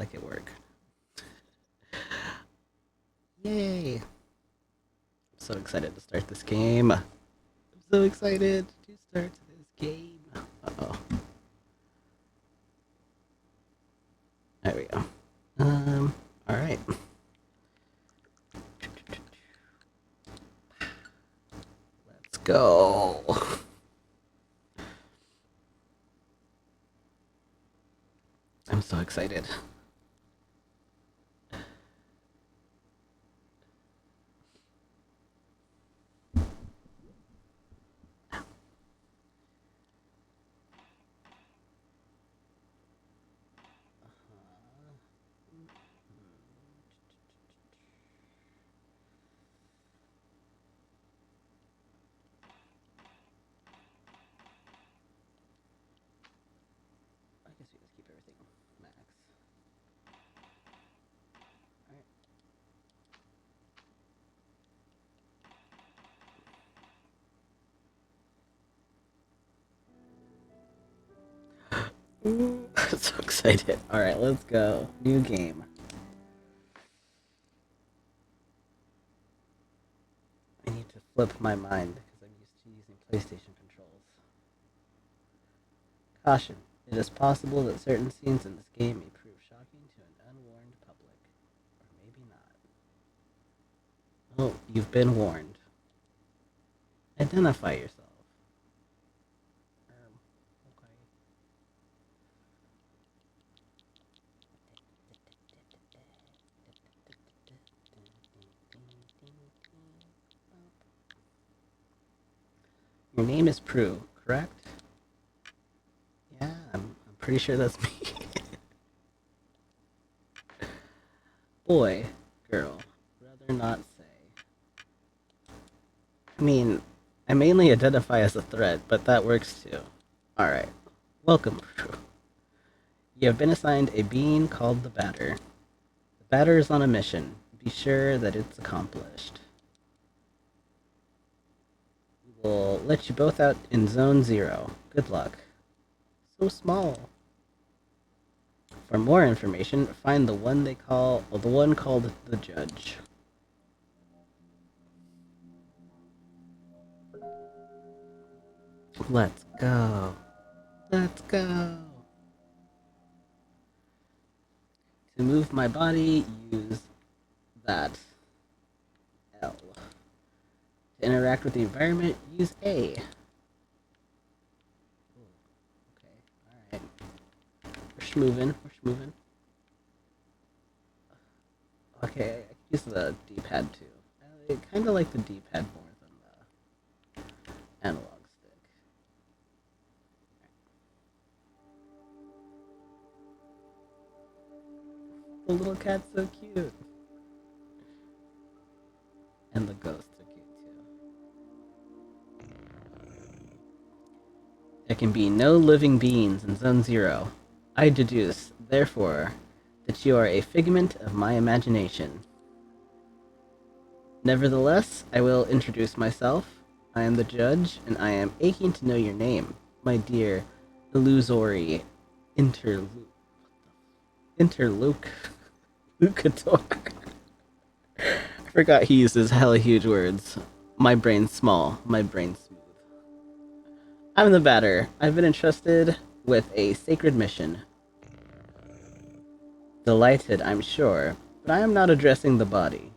make it work. Yay! I'm so excited to start this game. I'm so excited to start this game. Uh-oh. There we go. Alright. Let's go. I'm so excited. I guess we just keep everything max. Ooh, I'm so excited. Alright, let's go. New game. I need to flip my mind because I'm used to using PlayStation controls. Caution. It is possible that certain scenes in this game may prove shocking to an unwarned public. Or maybe not. Oh, you've been warned. Identify yourself. Okay. Your name is Prue, correct? Yeah, I'm pretty sure that's me. Boy, girl, rather not say. I mean, I mainly identify as a threat, but that works too. Alright, welcome, Prue. You have been assigned a being called the Batter. The Batter is on a mission. Be sure that it's accomplished. We'll let you both out in Zone 0. Good luck. So small. For more information, find the one called the Judge. Let's go. Let's go. To move my body, use that L. To interact with the environment, use A. Okay, alright. We're schmoving. Okay, I can use the D-pad too. I kind of like the D-pad more than the analog stick. The little cat's so cute. And the ghosts are cute too. There can be no living beings in Zone 0. I deduce, therefore, that you are a figment of my imagination. Nevertheless, I will introduce myself. I am the judge, and I am aching to know your name, my dear illusory interlocutor. I forgot he uses hella huge words. My brain's small, my brain's smooth. I'm the Batter. I've been entrusted with a sacred mission. Delighted, I'm sure, but I am not addressing the body.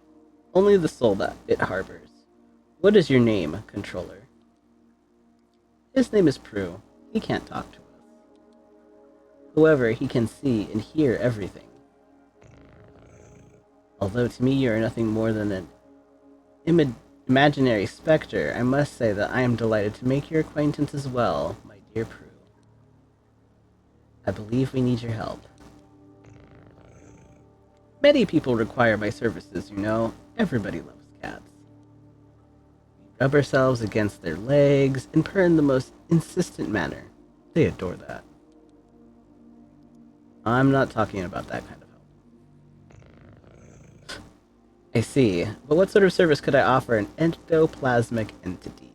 Only the soul that it harbors. What is your name, controller? His name is Prue. He can't talk to us. However, he can see and hear everything. Although to me you are nothing more than an imaginary specter, I must say that I am delighted to make your acquaintance as well, my dear Prue. I believe we need your help. Many people require my services, you know. Everybody loves cats. We rub ourselves against their legs and purr in the most insistent manner. They adore that. I'm not talking about that kind of help. I see, but what sort of service could I offer an ectoplasmic entity?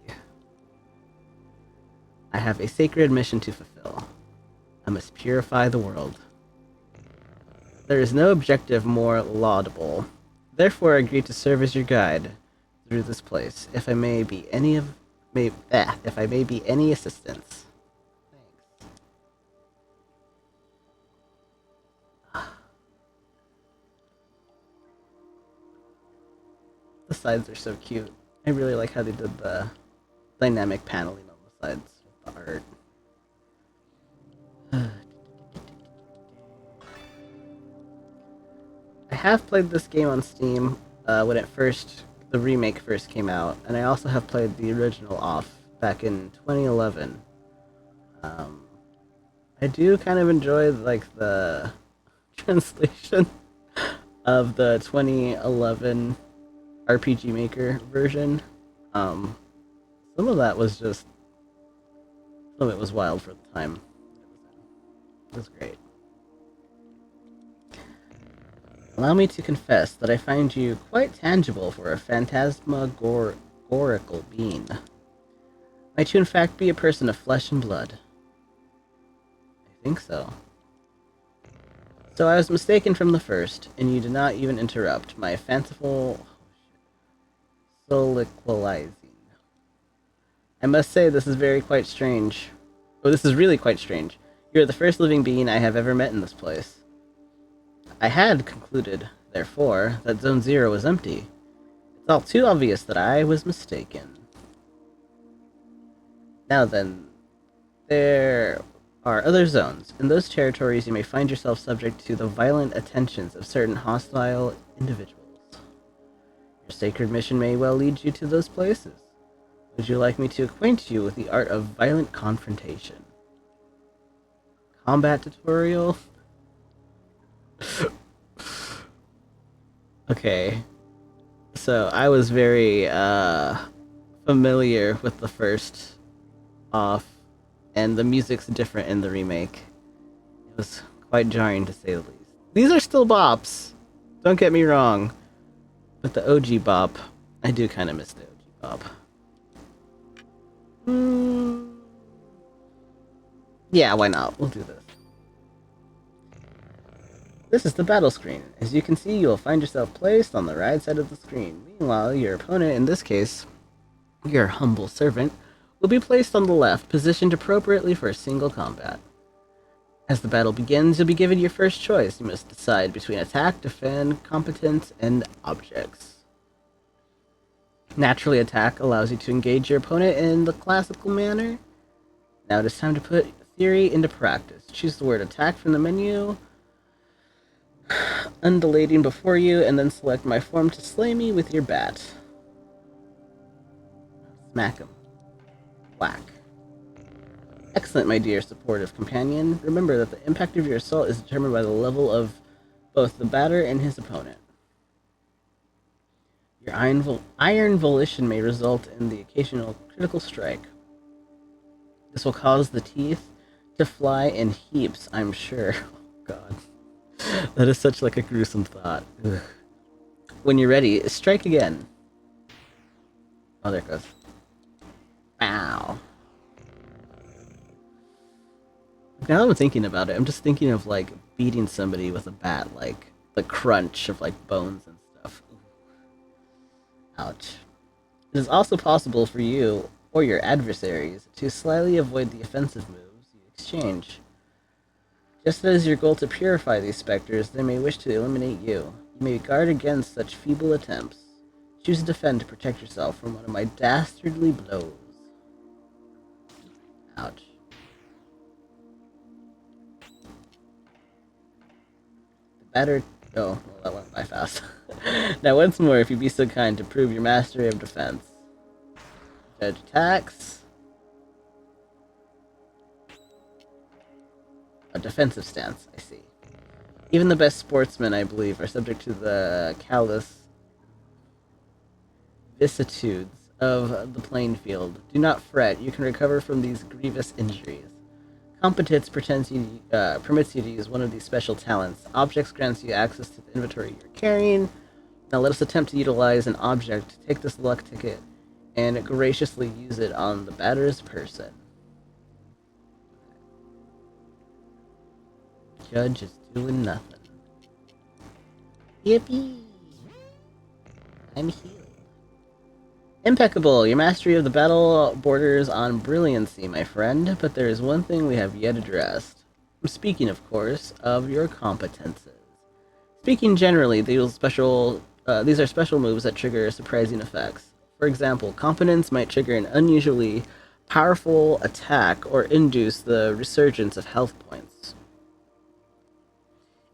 I have a sacred mission to fulfill. I must purify the world. There is no objective more laudable. Therefore, I agree to serve as your guide through this place, if I may be if I may be any assistance. Thanks. The sides are so cute. I really like how they did the dynamic paneling on the sides with the art. I have played this game on Steam when the remake first came out, and I also have played the original off back in 2011. I do kind of enjoy like the translation of the 2011 RPG Maker version. Some of that was just some of it was wild for the time. It was great. Allow me to confess that I find you quite tangible for a phantasmagorical being. Might you in fact be a person of flesh and blood? I think so. So I was mistaken from the first, and you did not even interrupt my fanciful soliloquizing. I must say this is quite strange. Oh, this is really quite strange. You are the first living being I have ever met in this place. I had concluded, therefore, that Zone 0 was empty. It's all too obvious that I was mistaken. Now then, there are other zones. In those territories you may find yourself subject to the violent attentions of certain hostile individuals. Your sacred mission may well lead you to those places. Would you like me to acquaint you with the art of violent confrontation? Combat tutorial? Okay. So I was very familiar with the first off, and the music's different in the remake. It was quite jarring to say the least. These are still bops, don't get me wrong, but the OG bop, I do kind of miss the OG bop. Yeah, why not? We'll do this. This is the battle screen. As you can see, you will find yourself placed on the right side of the screen. Meanwhile, your opponent, in this case, your humble servant, will be placed on the left, positioned appropriately for a single combat. As the battle begins, you'll be given your first choice. You must decide between attack, defend, competence, and objects. Naturally, attack allows you to engage your opponent in the classical manner. Now it is time to put theory into practice. Choose the word attack from the menu, undulating before you, and then select my form to slay me with your bat. Smack him. Whack. Excellent, my dear supportive companion. Remember that the impact of your assault is determined by the level of both the batter and his opponent. Your iron volition may result in the occasional critical strike. This will cause the teeth to fly in heaps, I'm sure. Oh, God. That is such like a gruesome thought. Ugh. When you're ready, strike again. Oh, there it goes. Ow. Now that I'm thinking about it, I'm just thinking of like beating somebody with a bat, like the crunch of like bones and stuff. Ouch. It is also possible for you or your adversaries to slyly avoid the offensive moves you exchange. Just as it is your goal to purify these specters, they may wish to eliminate you. You may guard against such feeble attempts. Choose to defend to protect yourself from one of my dastardly blows. Ouch. The batter... Oh, well, that went by fast. Now, once more, if you'd be so kind to prove your mastery of defense. Judge attacks. A defensive stance, I see. Even the best sportsmen, I believe, are subject to the callous vicissitudes of the playing field. Do not fret, you can recover from these grievous injuries. Competence permits you to use one of these special talents. Objects grants you access to the inventory you're carrying. Now let us attempt to utilize an object. Take this luck ticket and graciously use it on the batter's person. Judge is doing nothing. Yippee! I'm healed. Impeccable! Your mastery of the battle borders on brilliancy, my friend, but there is one thing we have yet addressed. I'm speaking, of course, of your competences. Speaking generally, these are special moves that trigger surprising effects. For example, competence might trigger an unusually powerful attack or induce the resurgence of health points.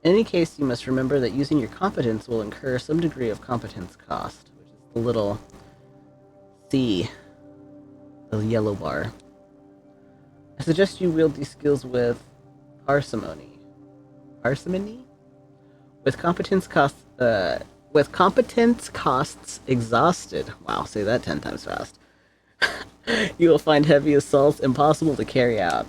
In any case, you must remember that using your competence will incur some degree of competence cost, which is the little C, the yellow bar. I suggest you wield these skills with parsimony. Parsimony? With competence costs exhausted. Wow, say that 10 times fast. You will find heavy assaults impossible to carry out.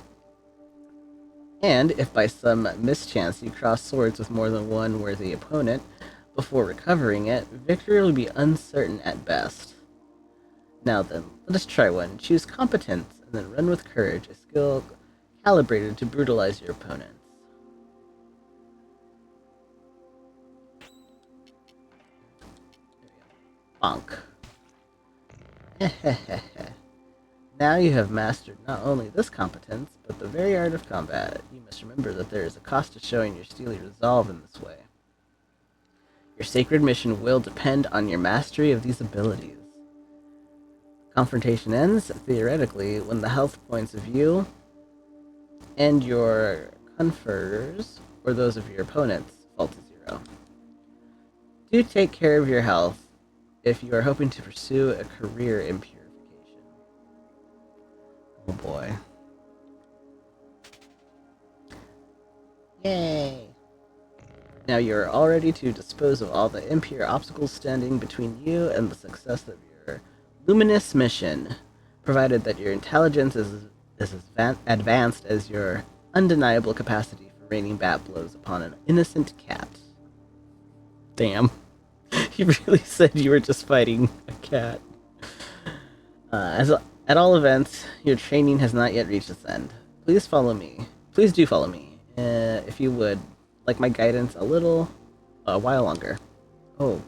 And if by some mischance you cross swords with more than one worthy opponent before recovering it, victory will be uncertain at best. Now then, let us try one. Choose competence and then run with courage, a skill calibrated to brutalize your opponents. Bonk. Now you have mastered not only this competence, but the very art of combat. You must remember that there is a cost to showing your steely resolve in this way. Your sacred mission will depend on your mastery of these abilities. Confrontation ends, theoretically, when the health points of you and your conferers, or those of your opponents, fall to 0. Do take care of your health if you are hoping to pursue a career in purification. Oh boy. Yay! Now you are all ready to dispose of all the impure obstacles standing between you and the success of your luminous mission, provided that your intelligence is as advanced as your undeniable capacity for raining bat blows upon an innocent cat. Damn. You really said you were just fighting a cat. At all events, your training has not yet reached its end. Please follow me. Please do follow me, if you would like my guidance a while longer. Oh.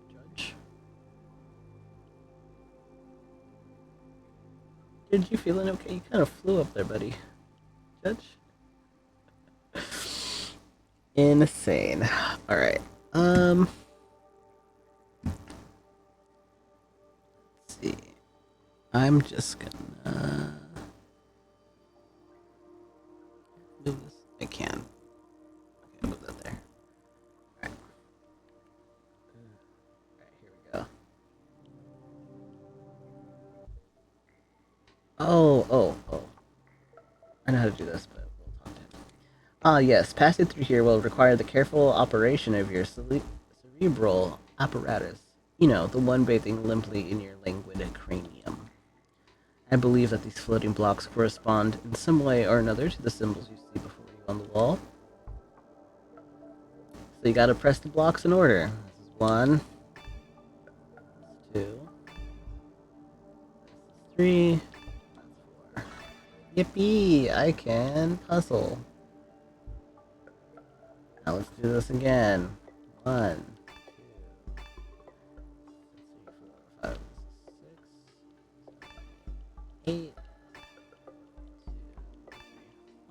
Judge? Did you feeling okay? You kind of flew up there, buddy. Judge? Insane. Alright. Let's see. I'm just gonna move this. I can. Okay, move that there. Alright. Alright, here we go. Oh. I know how to do this, but we'll talk to him. Ah, yes. Passing through here will require the careful operation of your cerebral apparatus. You know, the one bathing limply in your languid cranium. I believe that these floating blocks correspond in some way or another to the symbols you see before you on the wall. So you gotta press the blocks in order. This is 1, 2, 3, 4. Yippee! I can puzzle. Now let's do this again. 1, 2, 3, 4, 5, 6, 8.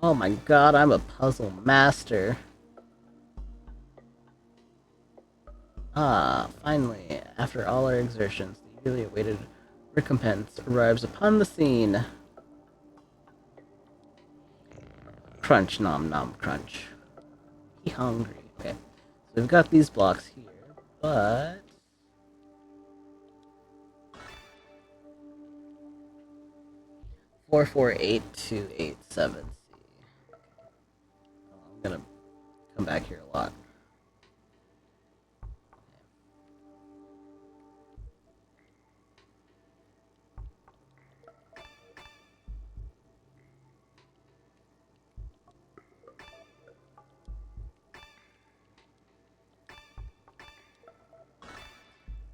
Oh my god, I'm a puzzle master. Ah, finally, after all our exertions, the eagerly awaited recompense arrives upon the scene. Crunch, nom nom, crunch. Be hungry. Okay, so we've got these blocks here, but... Four, 4, 8, 2, 8, 7. I'm gonna come back here a lot.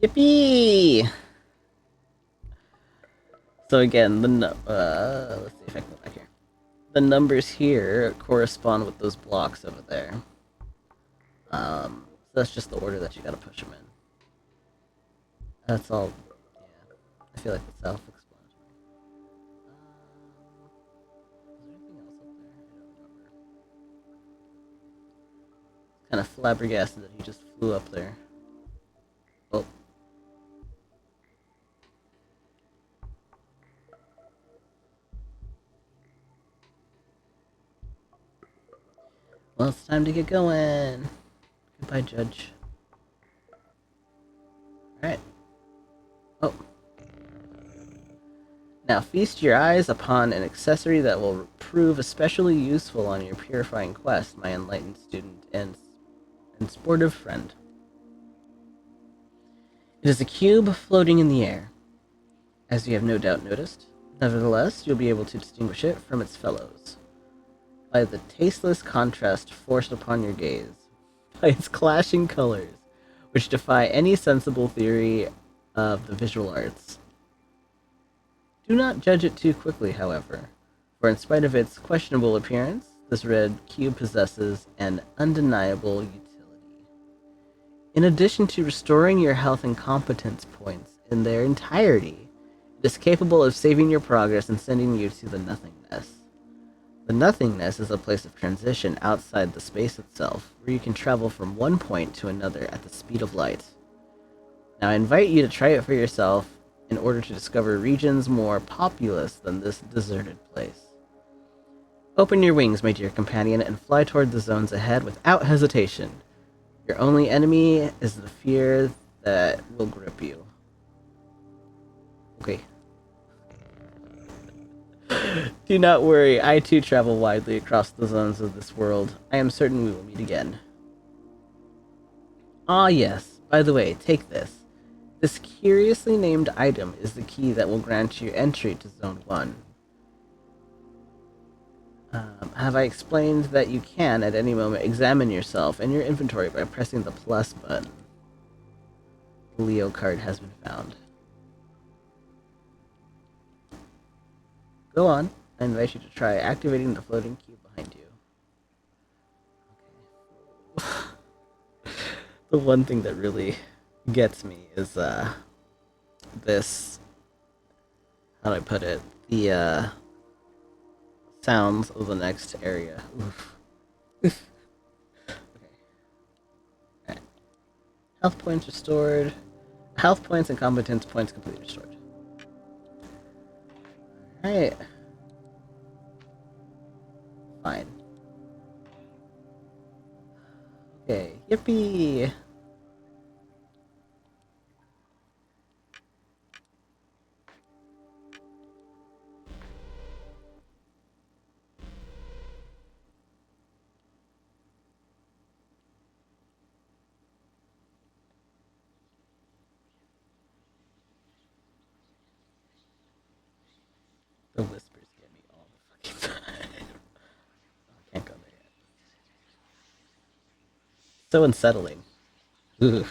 Yippee! So again, let's see if I can go back here. The numbers here correspond with those blocks over there. So that's just the order that you gotta push them in. That's all. Yeah, I feel like it's self-explanatory. Was there anything else up there? I don't remember. Kind of flabbergasted that he just flew up there. Oh. Well, it's time to get going. Goodbye, Judge. Alright. Oh. Now feast your eyes upon an accessory that will prove especially useful on your purifying quest, my enlightened student and sportive friend. It is a cube floating in the air, as you have no doubt noticed. Nevertheless, you'll be able to distinguish it from its fellows by the tasteless contrast forced upon your gaze, by its clashing colors, which defy any sensible theory of the visual arts. Do not judge it too quickly, however, for in spite of its questionable appearance, this red cube possesses an undeniable utility. In addition to restoring your health and competence points in their entirety, it is capable of saving your progress and sending you to the nothingness. The nothingness is a place of transition outside the space itself, where you can travel from one point to another at the speed of light. Now I invite you to try it for yourself in order to discover regions more populous than this deserted place. Open your wings, my dear companion, and fly toward the zones ahead without hesitation. Your only enemy is the fear that will grip you. Okay. Do not worry, I too travel widely across the zones of this world. I am certain we will meet again. Ah yes, by the way, take this. This curiously named item is the key that will grant you entry to Zone 1. Have I explained that you can, at any moment, examine yourself and your inventory by pressing the plus button? The Leo card has been found. Go on. I invite you to try activating the floating cube behind you. Okay. The one thing that really gets me is this, how do I put it, the sounds of the next area. Oof. Okay. Alright. Health points restored. Health points and competence points completely restored. Alright. Fine. Okay, yippee! The whispers get me all the fucking time. I can't go there yet. So unsettling. Ugh.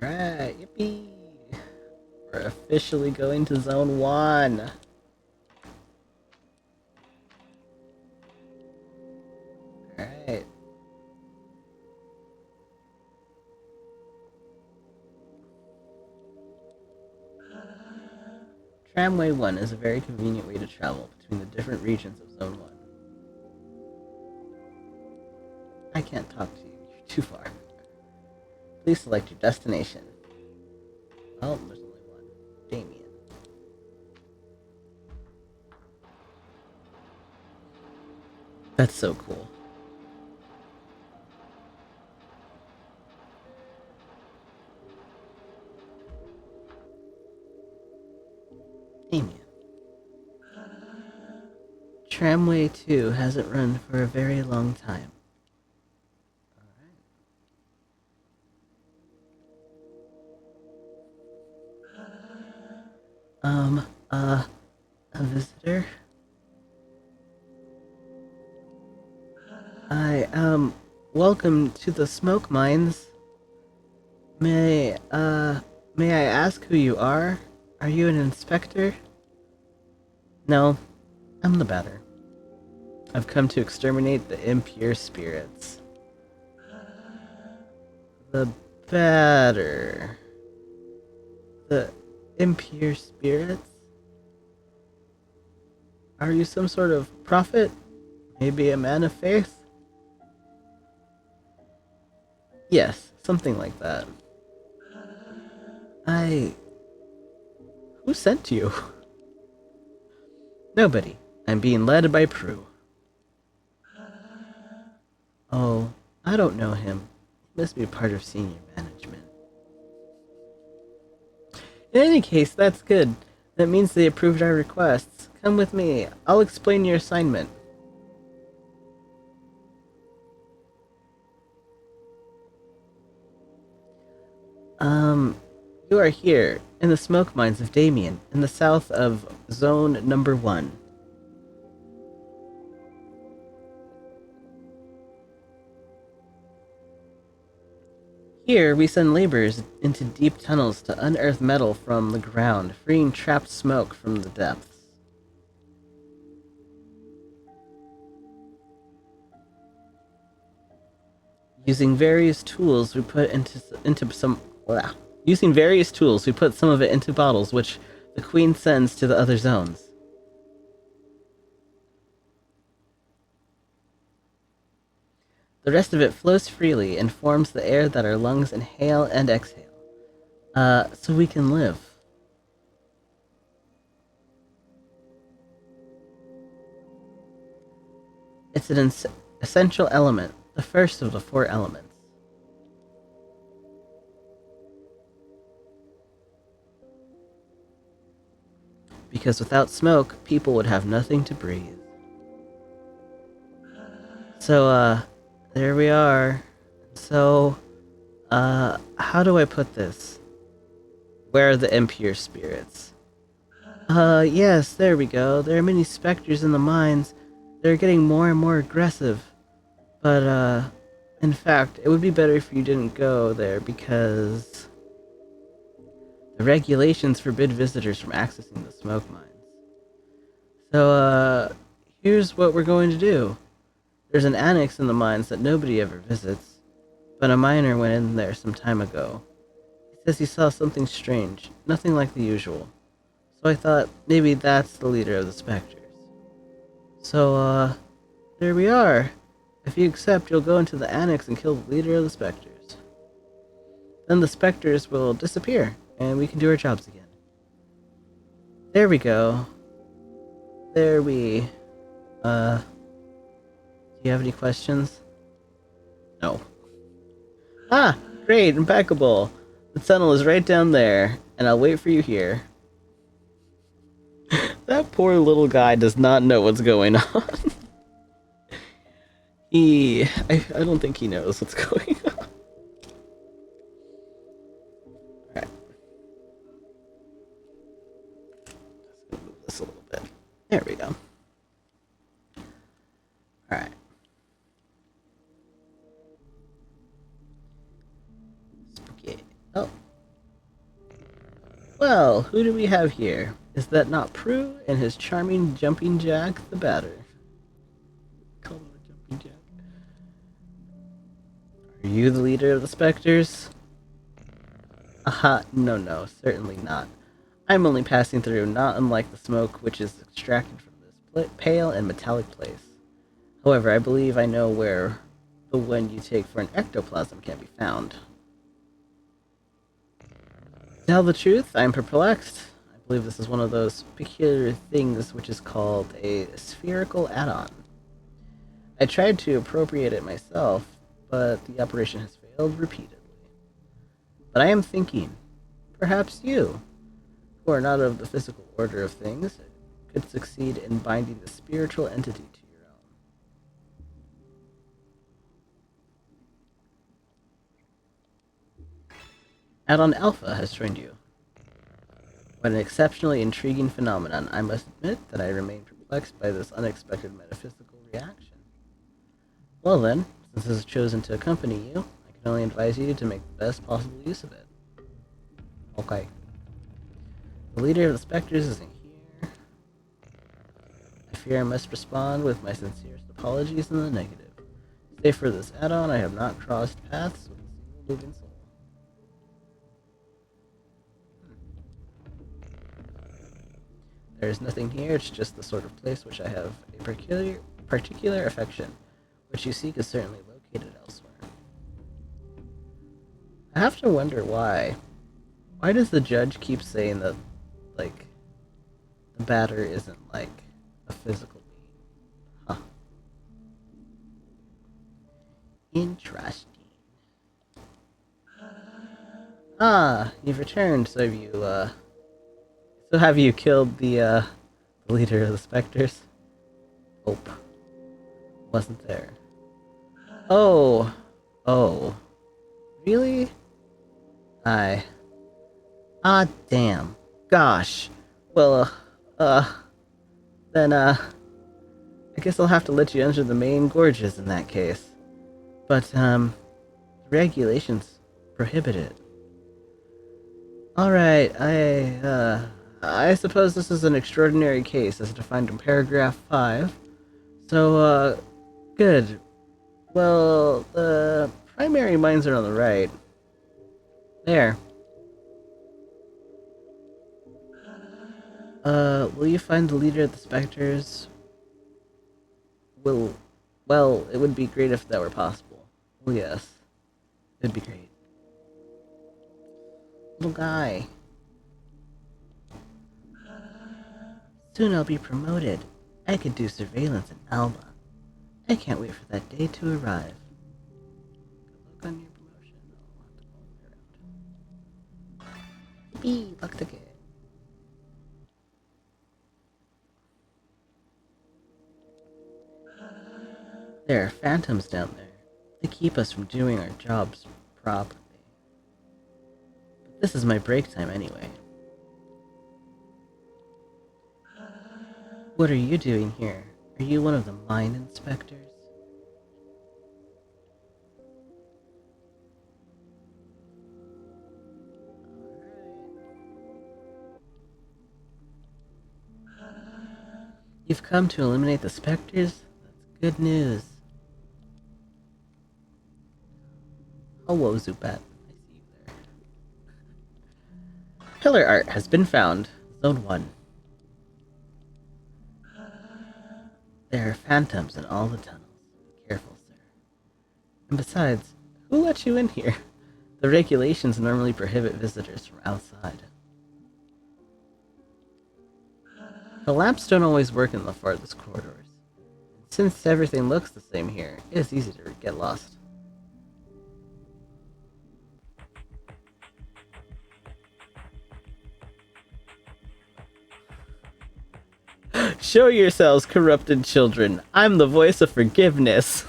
Alright, yippee! We're officially going to Zone 1. Alright. Tramway 1 is a very convenient way to travel between the different regions of Zone 1. I can't talk to you, you're too far. Please select your destination. Well, there's only one. Damien. That's so cool. Damien. Tramway 2 hasn't run for a very long time. A visitor? Welcome to the smoke mines. May I ask who you are? Are you an inspector? No, I'm the batter. I've come to exterminate the impure spirits. The batter. The impure spirits? Are you some sort of prophet? Maybe a man of faith? Yes, something like that. I... Who sent you? Nobody. I'm being led by Prue. Oh, I don't know him. He must be part of senior management. In any case, that's good. That means they approved our requests. Come with me. I'll explain your assignment. You are here, in the smoke mines of Damien, in the south of Zone Number 1. Here, we send laborers into deep tunnels to unearth metal from the ground, freeing trapped smoke from the depths. Using various tools, we put Using various tools, we put some of it into bottles, which the Queen sends to the other zones. The rest of it flows freely and forms the air that our lungs inhale and exhale. So we can live. It's an essential element, the first of the 4 elements. Because without smoke, people would have nothing to breathe. So, there we are. So, how do I put this? Where are the impure spirits? Yes, there we go. There are many specters in the mines. They're getting more and more aggressive. But, in fact, it would be better if you didn't go there because the regulations forbid visitors from accessing the smoke mines. So, here's what we're going to do. There's an annex in the mines that nobody ever visits, but a miner went in there some time ago. He says he saw something strange, nothing like the usual. So I thought maybe that's the leader of the specters. So, there we are. If you accept, you'll go into the annex and kill the leader of the specters. Then the specters will disappear, and we can do our jobs again. There we go. Do you have any questions? No. Ah, great, impeccable. The tunnel is right down there, and I'll wait for you here. That poor little guy does not know what's going on. I don't think he knows what's going on. Alright. Let's move this a little bit. There we go. Alright. Spooky. Oh. Well, who do we have here? Is that not Prue and his charming jumping jack, the batter? Call him a jumping jack. Are you the leader of the specters? Aha, no, certainly not. I'm only passing through, not unlike the smoke which is extracted from this pale and metallic place. However, I believe I know where the one you take for an ectoplasm can be found. To tell the truth, I'm perplexed. I believe this is one of those peculiar things which is called a spherical add-on. I tried to appropriate it myself, but the operation has failed repeatedly. But I am thinking, perhaps you, who are not of the physical order of things, could succeed in binding the spiritual entity to your own. Add-on Alpha has joined you. What an exceptionally intriguing phenomenon. I must admit that I remain perplexed by this unexpected metaphysical reaction. Well then, since it has chosen to accompany you, I can only advise you to make the best possible use of it. Okay. The leader of the specters isn't here. I fear I must respond with my sincerest apologies in the negative. Save for this add-on, I have not crossed paths with a single living soul. There is nothing here, it's just the sort of place which I have a particular affection. What you seek is certainly located elsewhere. I have to wonder why. Why does the judge keep saying that, like, the batter isn't, like, a physical being? Huh. Interesting. Ah, you've returned, so have you killed the leader of the specters? Hope. Wasn't there. Oh. Oh. Really? Ah, damn. Gosh. Well, then, I guess I'll have to let you enter the main gorges in that case. But, the regulations prohibit it. Alright, I suppose this is an extraordinary case as defined in paragraph 5. So, good. Well, the primary mines are on the right. There. Will you find the leader of the specters? Well, it would be great if that were possible. Oh yes. It'd be great. Little guy. Soon I'll be promoted. I could do surveillance in Alba. I can't wait for that day to arrive. Good luck on your promotion. I'll have to follow you around. Luck to get. There are phantoms down there. They keep us from doing our jobs properly. But this is my break time anyway. What are you doing here? Are you one of the mine inspectors? You've come to eliminate the specters? That's good news. Hello, Zubat. I see you there. Pillar art has been found. Zone 1. There are phantoms in all the tunnels. Be careful, sir. And besides, who let you in here? The regulations normally prohibit visitors from outside. The lamps don't always work in the farthest corridors. Since everything looks the same here, it is easy to get lost. Show yourselves, corrupted children. I'm the voice of forgiveness.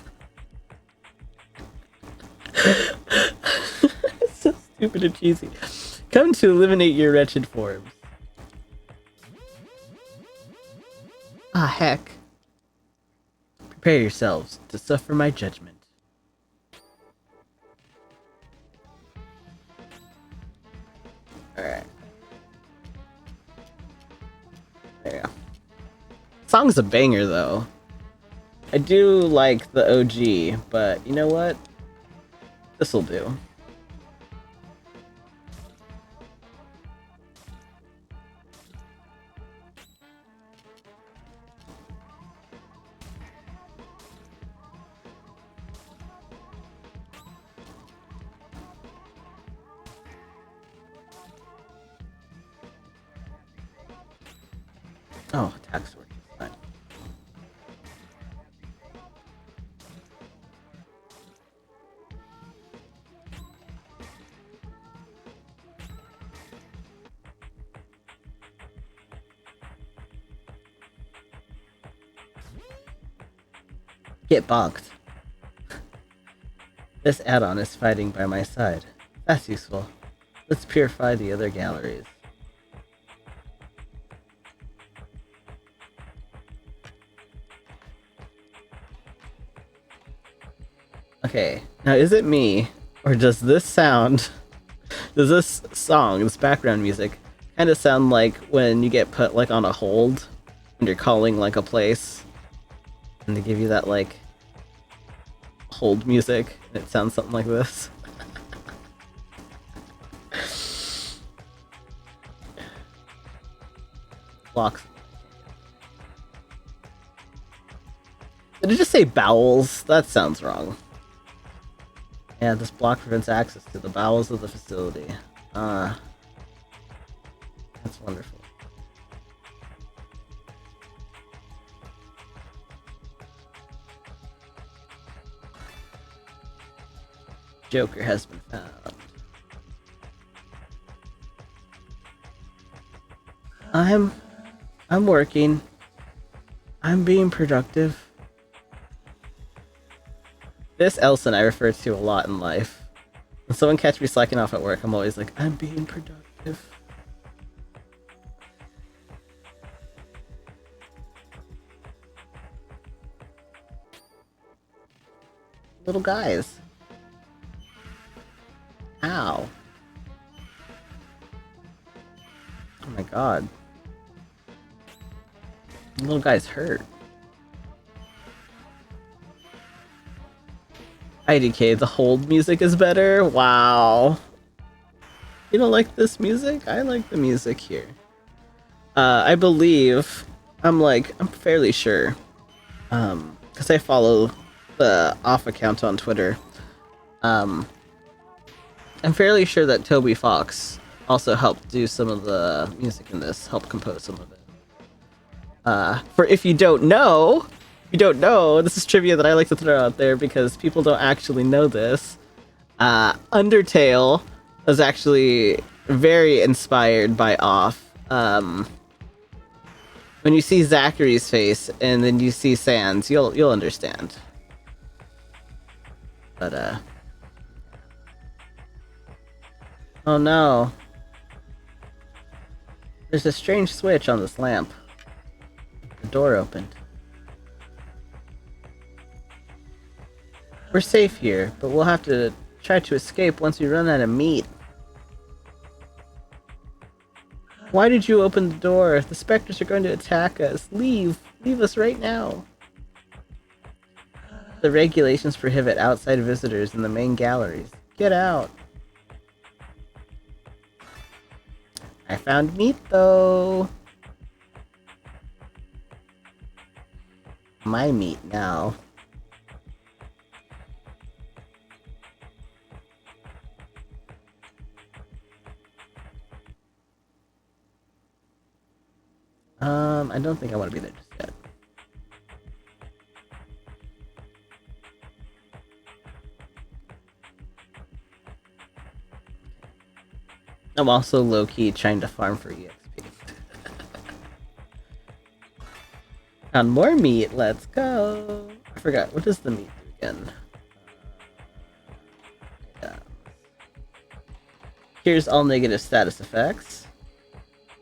It's so stupid and cheesy. Come to eliminate your wretched forms. Ah, heck. Prepare yourselves to suffer my judgment. Alright. There you go. Song's a banger, though. I do like the OG, but you know what? This'll do. Oh, attack sword. Fine. Get bonked. This add-on is fighting by my side. That's useful. Let's purify the other galleries. Okay, now is it me, or does this sound, does this song, this background music, kind of sound like when you get put like on a hold when you're calling like a place, and they give you that like hold music, and it sounds something like this. Blocks. Did it just say bowels? That sounds wrong. Yeah, this block prevents access to the bowels of the facility. That's wonderful. Joker has been found. I'm working. I'm being productive. This Elson I refer to a lot in life. When someone catches me slacking off at work, I'm always like, I'm being productive. Little guys. Ow. Oh my god. The little guy's hurt. IDK, the hold music is better? Wow. You don't like this music? I like the music here. I believe, I'm fairly sure, because I follow the off account on Twitter. I'm fairly sure that Toby Fox also helped do some of the music in this, helped compose some of it. For if you don't know, this is trivia that I like to throw out there because people don't actually know this. Undertale was actually very inspired by Off. When you see Zachary's face and then you see Sans, you'll understand. But oh no. There's a strange switch on this lamp. The door opened. We're safe here, but we'll have to try to escape once we run out of meat. Why did you open the door? The specters are going to attack us. Leave! Leave us right now! The regulations prohibit outside visitors in the main galleries. Get out! I found meat, though! My meat now. I don't think I want to be there just yet. I'm also low-key trying to farm for EXP. Found more meat, let's go! I forgot, what does the meat do again? Yeah. Here's all negative status effects.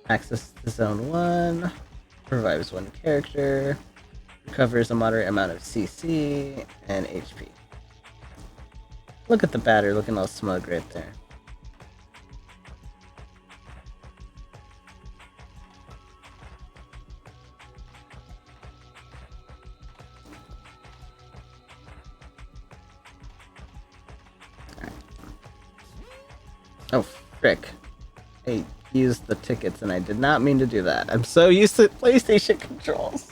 Access to Zone 1. Revives one character. Recovers a moderate amount of CC and HP. Look at the batter looking all smug right there. Right. Oh, frick. Hey. Used the tickets and I did not mean to do that. I'm so used to PlayStation controls.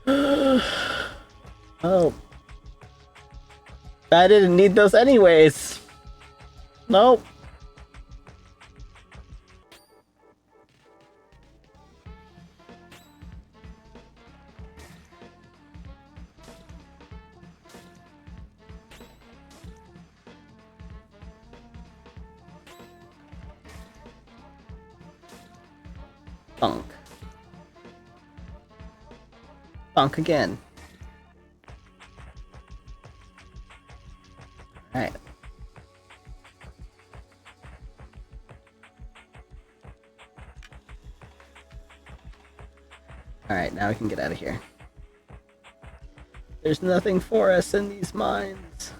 Oh. I didn't need those anyways. Nope. Bonk. Bonk again. Alright. Alright, now we can get out of here. There's nothing for us in these mines.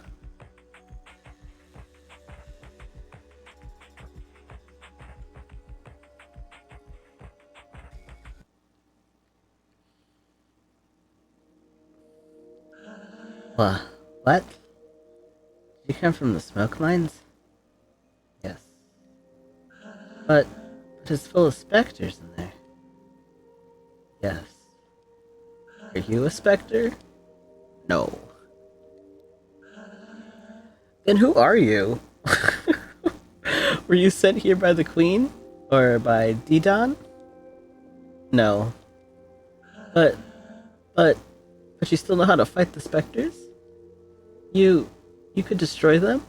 What? Did you come from the smoke mines? Yes. But it's full of specters in there. Yes. Are you a specter? No. Then who are you? Were you sent here by the Queen? Or by Didon? No. But, but, but you still know how to fight the specters? You could destroy them?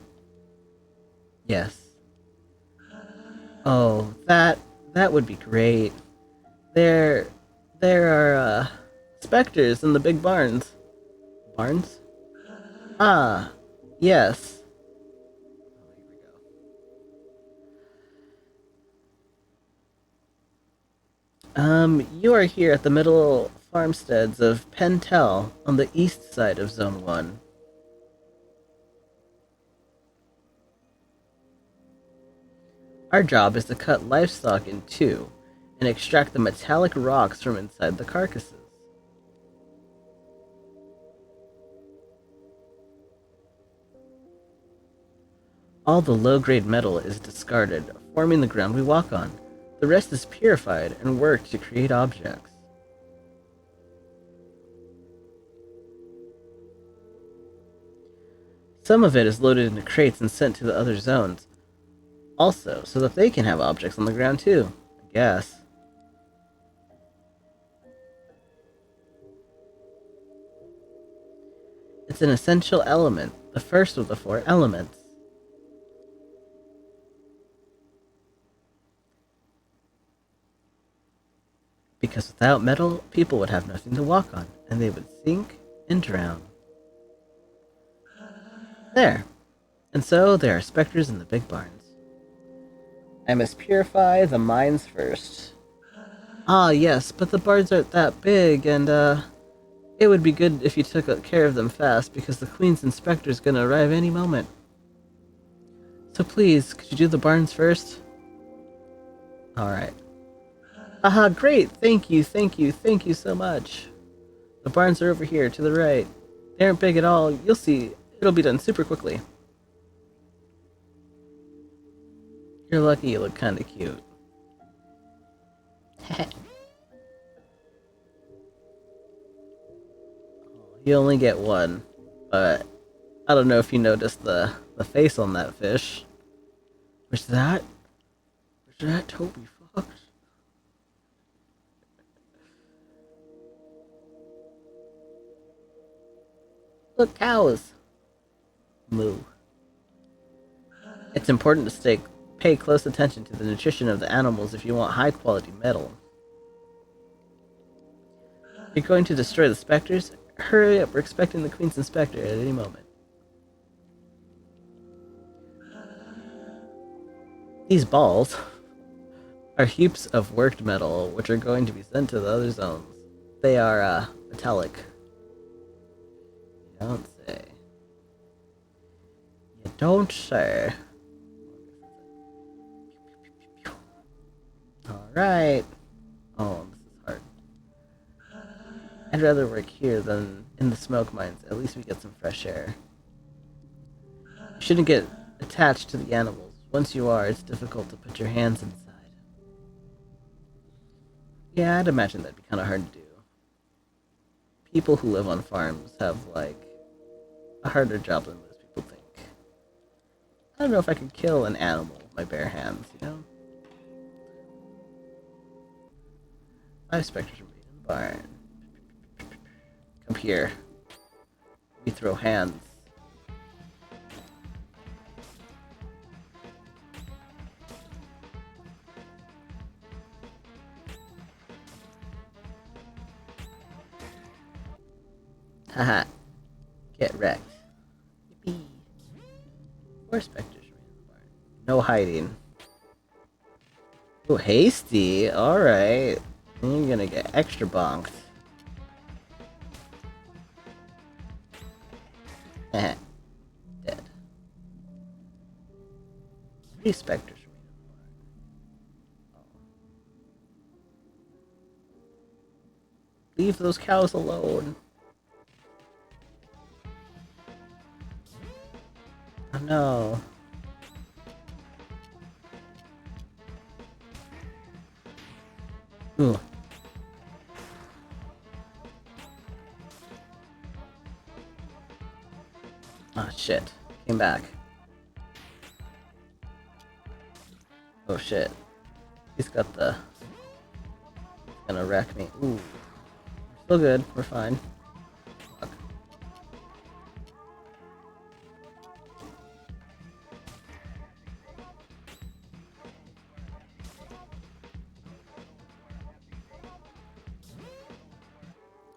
Yes. Oh, that would be great. There, there are, specters in the big barns. Barns? Ah, yes. You are here at the middle farmsteads of Pentel on the east side of Zone 1. Our job is to cut livestock in two and extract the metallic rocks from inside the carcasses. All the low-grade metal is discarded, forming the ground we walk on. The rest is purified and worked to create objects. Some of it is loaded into crates and sent to the other zones, also so that they can have objects on the ground too, I guess. It's an essential element, the first of the four elements. Because without metal, people would have nothing to walk on, and they would sink and drown. There. And so there are specters in the big barns. I must purify the mines first. Ah, yes, but the barns aren't that big, and, it would be good if you took care of them fast, because the Queen's inspector's gonna arrive any moment. So please, could you do the barns first? Alright. Aha, great! Thank you so much. The barns are over here, to the right. They aren't big at all, you'll see. It'll be done super quickly. You're lucky you look kinda cute. You only get one, but I don't know if you noticed the face on that fish. Was that Toby Fox? Look, cows! Moo. It's important to pay close attention to the nutrition of the animals if you want high quality metal. You're going to destroy the specters? Hurry up, we're expecting the Queen's inspector at any moment. These balls are heaps of worked metal, which are going to be sent to the other zones. They are, metallic. You don't say. You don't say. Alright. Oh, this is hard. I'd rather work here than in the smoke mines. At least we get some fresh air. You shouldn't get attached to the animals. Once you are, it's difficult to put your hands inside. Yeah, I'd imagine that'd be kind of hard to do. People who live on farms have, like, a harder job than most people think. I don't know if I could kill an animal with my bare hands, you know? 5 specters are made in the barn. Come here. We throw hands. Haha. Get wrecked. Yippee. 4 specters remain in the barn. No hiding. Oh, hasty. Alright. You're gonna get extra bonked. Dead. 3 specters remain in the barn. Oh. Leave those cows alone. no. Ooh. Ah, shit. Came back. Oh shit. He's got the... He's gonna wreck me. Ooh. We're still good. We're fine. Fuck.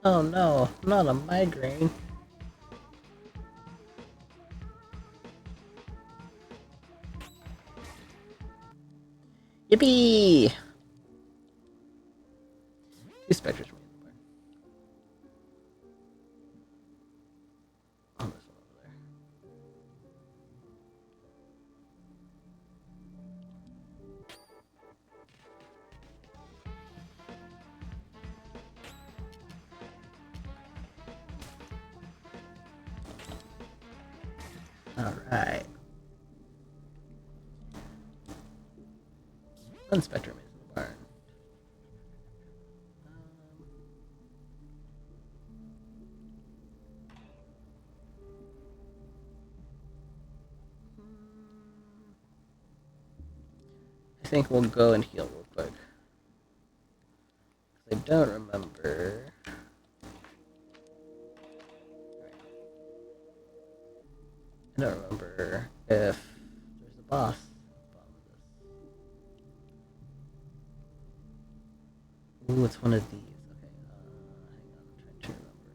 Oh no, not a migraine. Yippee! Two specters were in the barn. Oh, there's one over there. Alright. One spectrum is in the barn. I think we'll go and heal real quick. I don't remember. I don't remember if there's a boss. Ooh, it's one of these. Okay, hang on, I'm trying to remember.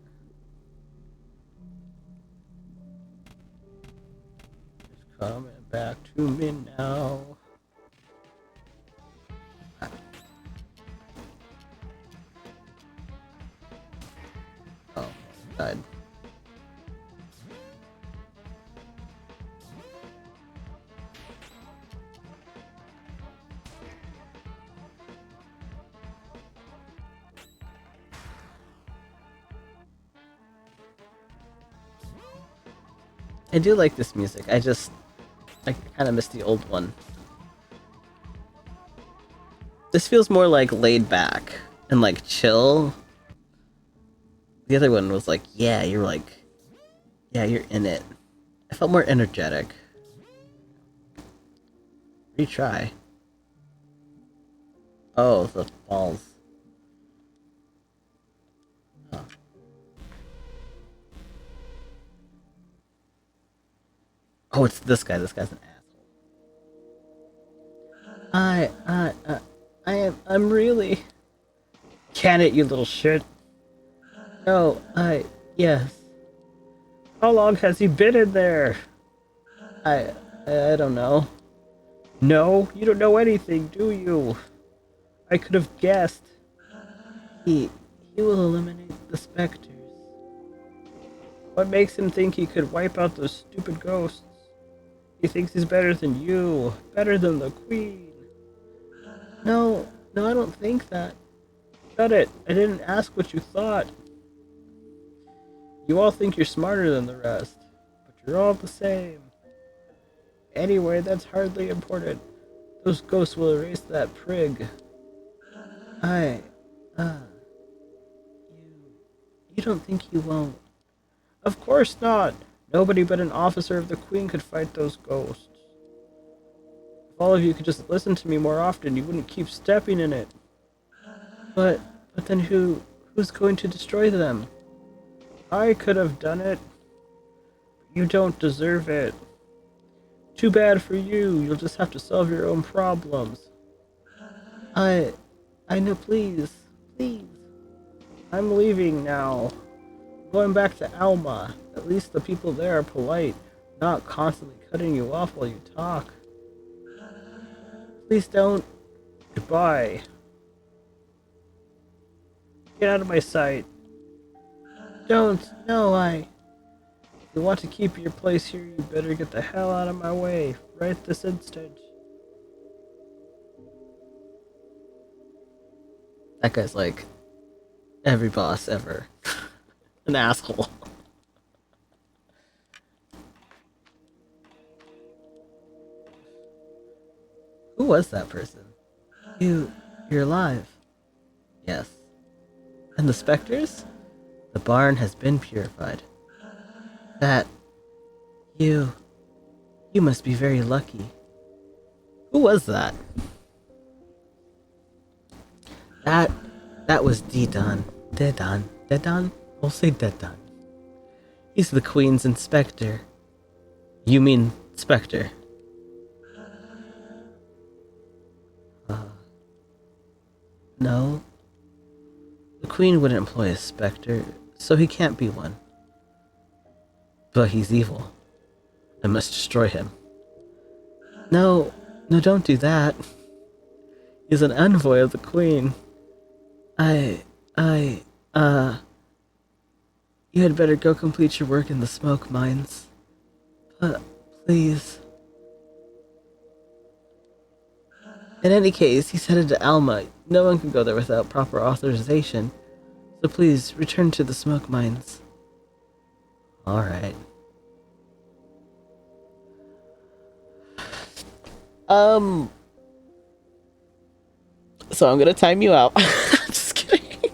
It's coming back to me now. Oh, died. I do like this music. I kind of miss the old one. This feels more like laid back and like chill. The other one was like, yeah, you're in it. I felt more energetic. Retry. Oh, the balls. Oh. Oh, it's this guy. This guy's an asshole. I'm really... Can it, you little shit? No, yes. How long has he been in there? I don't know. No, you don't know anything, do you? I could have guessed. He will eliminate the specters. What makes him think he could wipe out those stupid ghosts? He thinks he's better than you, better than the queen. No, I don't think that. Shut it, I didn't ask what you thought. You all think you're smarter than the rest, but you're all the same. Anyway, that's hardly important. Those ghosts will erase that prig. You don't think he won't? Of course not! Nobody but an officer of the Queen could fight those ghosts. If all of you could just listen to me more often, you wouldn't keep stepping in it. But then who's going to destroy them? I could have done it. You don't deserve it. Too bad for you, you'll just have to solve your own problems. I know, please. I'm leaving now. Going back to Alma. At least the people there are polite, not constantly cutting you off while you talk. Please don't. Goodbye. Get out of my sight. Don't. No, If you want to keep your place here, you better get the hell out of my way. Right this instant. That guy's like every boss ever. An asshole. was that person? You're alive. Yes. And the specters? The barn has been purified. That... You must be very lucky. Who was that? That was Dedan. Dedan? We'll say Dedan. He's the Queen's inspector. You mean Spectre? No. The Queen wouldn't employ a Spectre, so he can't be one. But he's evil. I must destroy him. No, don't do that. He's an envoy of the Queen. You had better go complete your work in the smoke mines. But, please. In any case, he's headed to Alma. No one can go there without proper authorization. So please, return to the smoke mines. Alright. So I'm gonna time you out. Just kidding.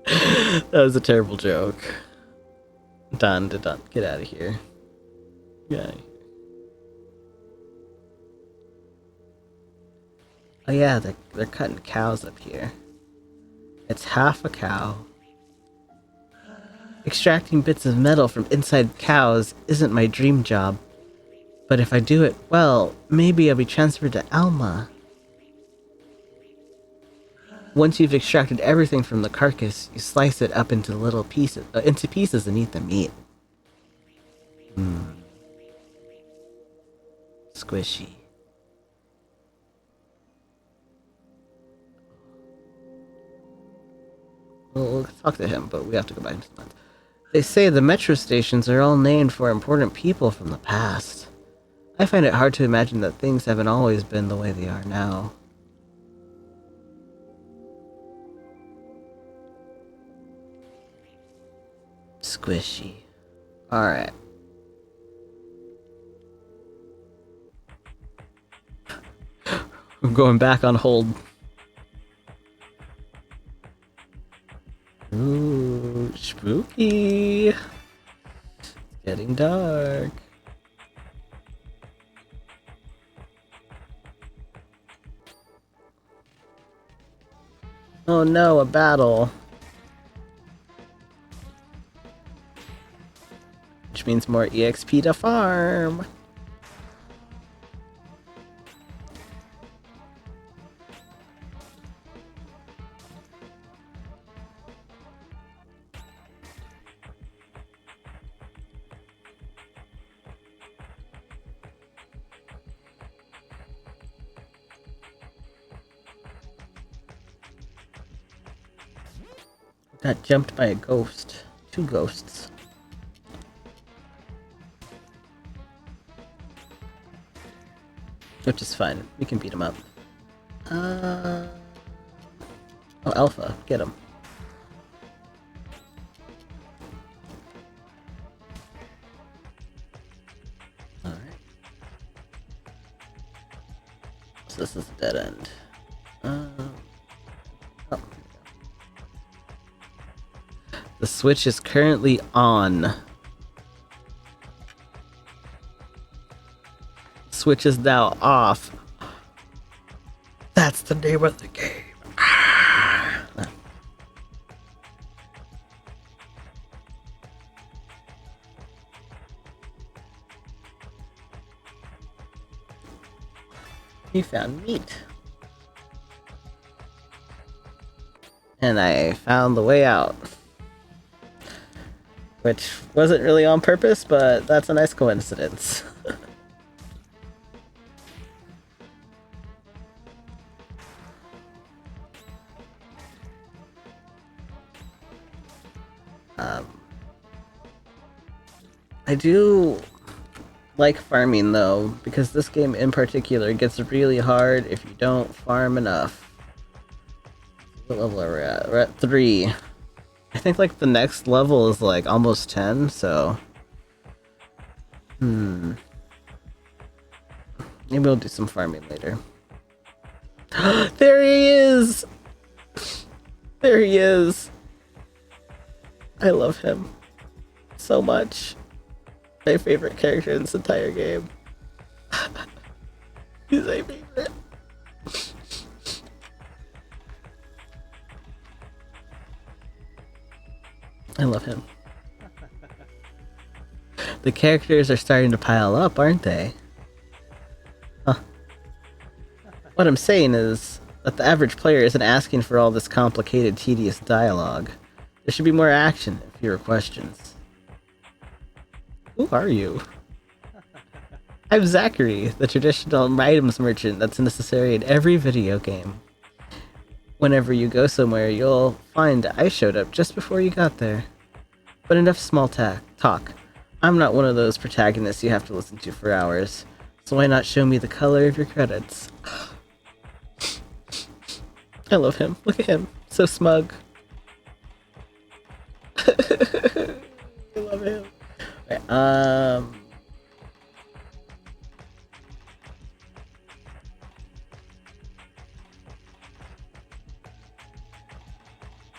That was a terrible joke. Done. Get out of here. Get out of here. Oh yeah, they're cutting cows up here. It's half a cow. Extracting bits of metal from inside cows isn't my dream job. But if I do it well, maybe I'll be transferred to Alma. Once you've extracted everything from the carcass, you slice it up into little pieces, and eat the meat. Squishy. We'll talk to him, but we have to go back into the month. They say the metro stations are all named for important people from the past. I find it hard to imagine that things haven't always been the way they are now. Squishy. Alright. I'm going back on hold. Ooh, spooky. It's getting dark. Oh no, a battle. Which means more EXP to farm. Got jumped by a ghost. 2 ghosts. Which is fine. We can beat him up. Oh, Alpha. Get him. Alright. So this is a dead end. The switch is currently on. Switch is now off. That's the name of the game. You found meat. And I found the way out. Which wasn't really on purpose, but that's a nice coincidence. I do like farming though, because this game in particular gets really hard if you don't farm enough. What level are we at? We're at 3. I think like the next level is like almost 10, so... Maybe we'll do some farming later. There he is! There he is! I love him so much. My favorite character in this entire game. He's my favorite. I love him. The characters are starting to pile up, aren't they? Huh. What I'm saying is that the average player isn't asking for all this complicated, tedious dialogue. There should be more action and fewer questions. Who are you? I'm Zachary, the traditional items merchant that's necessary in every video game. Whenever you go somewhere, you'll find I showed up just before you got there. But enough small talk. I'm not one of those protagonists you have to listen to for hours, so why not show me the color of your credits? I love him. Look at him. So smug. I love him. Okay,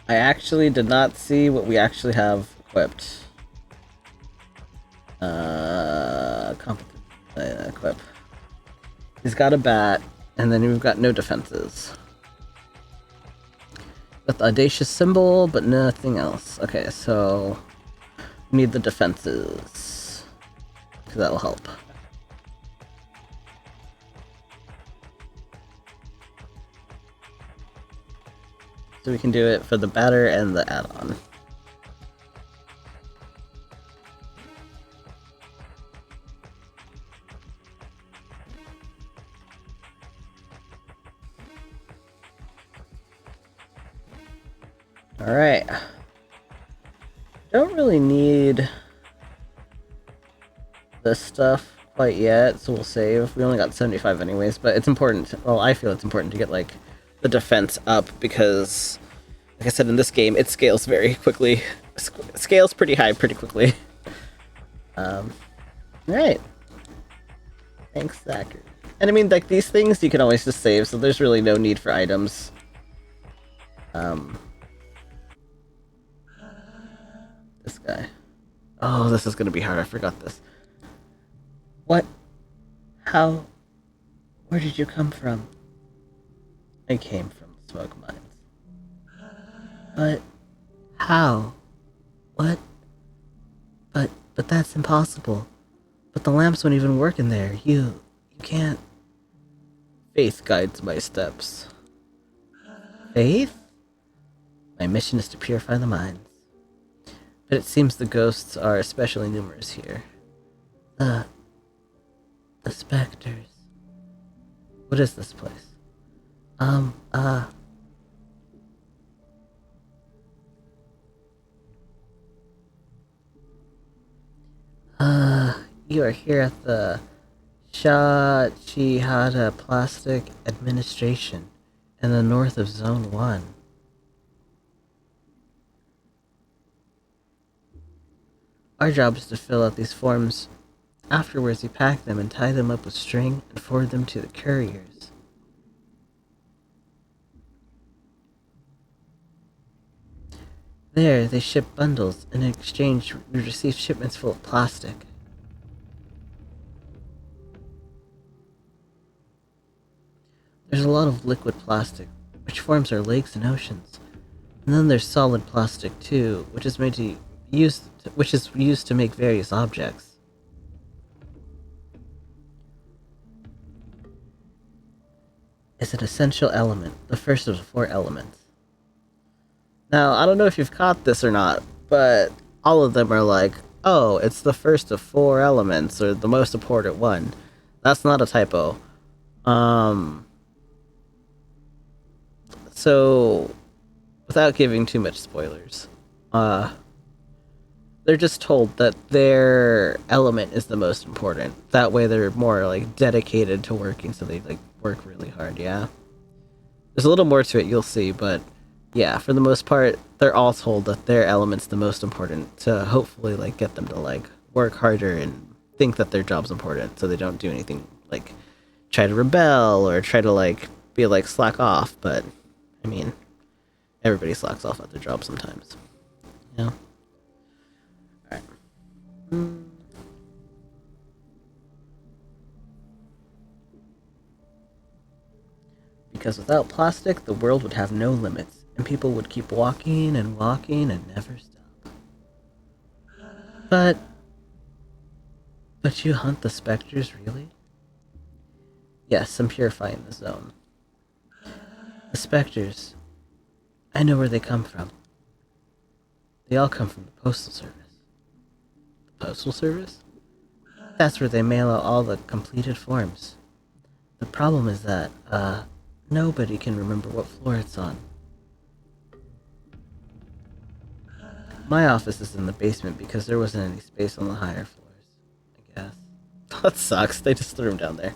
I actually did not see what we actually have equipped. Equip. He's got a bat, and then we've got no defenses. With audacious symbol, but nothing else. Okay, so we need the defenses, because that'll help. So we can do it for the batter and the add-on. Alright. Don't really need this stuff quite yet, so we'll save. We only got 75 anyways, but it's important. Well, I feel it's important to get, like, the defense up because, like I said, in this game, it scales very quickly. Scales pretty high pretty quickly. Alright. Thanks, Zachary. And I mean, like, these things you can always just save, so there's really no need for items. This guy. Oh, this is gonna be hard. I forgot this. What? How? Where did you come from? I came from the smoke mines. But how? What? But that's impossible. But the lamps won't even work in there. You can't. Faith guides my steps. Faith? My mission is to purify the mines. But it seems the ghosts are especially numerous here. The specters. What is this place? You are here at the Shachihata Plastic Administration in the north of Zone 1. Our job is to fill out these forms. Afterwards, you pack them and tie them up with string and forward them to the couriers. There, they ship bundles. In exchange, we receive shipments full of plastic. There's a lot of liquid plastic, which forms our lakes and oceans. And then there's solid plastic too, which is used to make various objects. It's an essential element, the first of the 4 elements. Now, I don't know if you've caught this or not, but all of them are like, oh, it's the first of 4 elements, or the most important one. That's not a typo. So, without giving too much spoilers, they're just told that their element is the most important. That way they're more, like, dedicated to working, so they, like, work really hard, yeah? There's a little more to it, you'll see, but yeah, for the most part, they're all told that their element's the most important to hopefully, like, get them to, like, work harder and think that their job's important, so they don't do anything, like, try to rebel or try to, like, be like, slack off, but, I mean, everybody slacks off at their job sometimes. You know? Alright. Because without plastic, the world would have no limits, and people would keep walking and walking and never stop. But you hunt the specters, really? Yes, I'm purifying the zone. The specters, I know where they come from. They all come from the Postal Service. The Postal Service? That's where they mail out all the completed forms. The problem is that, nobody can remember what floor it's on. My office is in the basement because there wasn't any space on the higher floors, I guess. That sucks, they just threw him down there.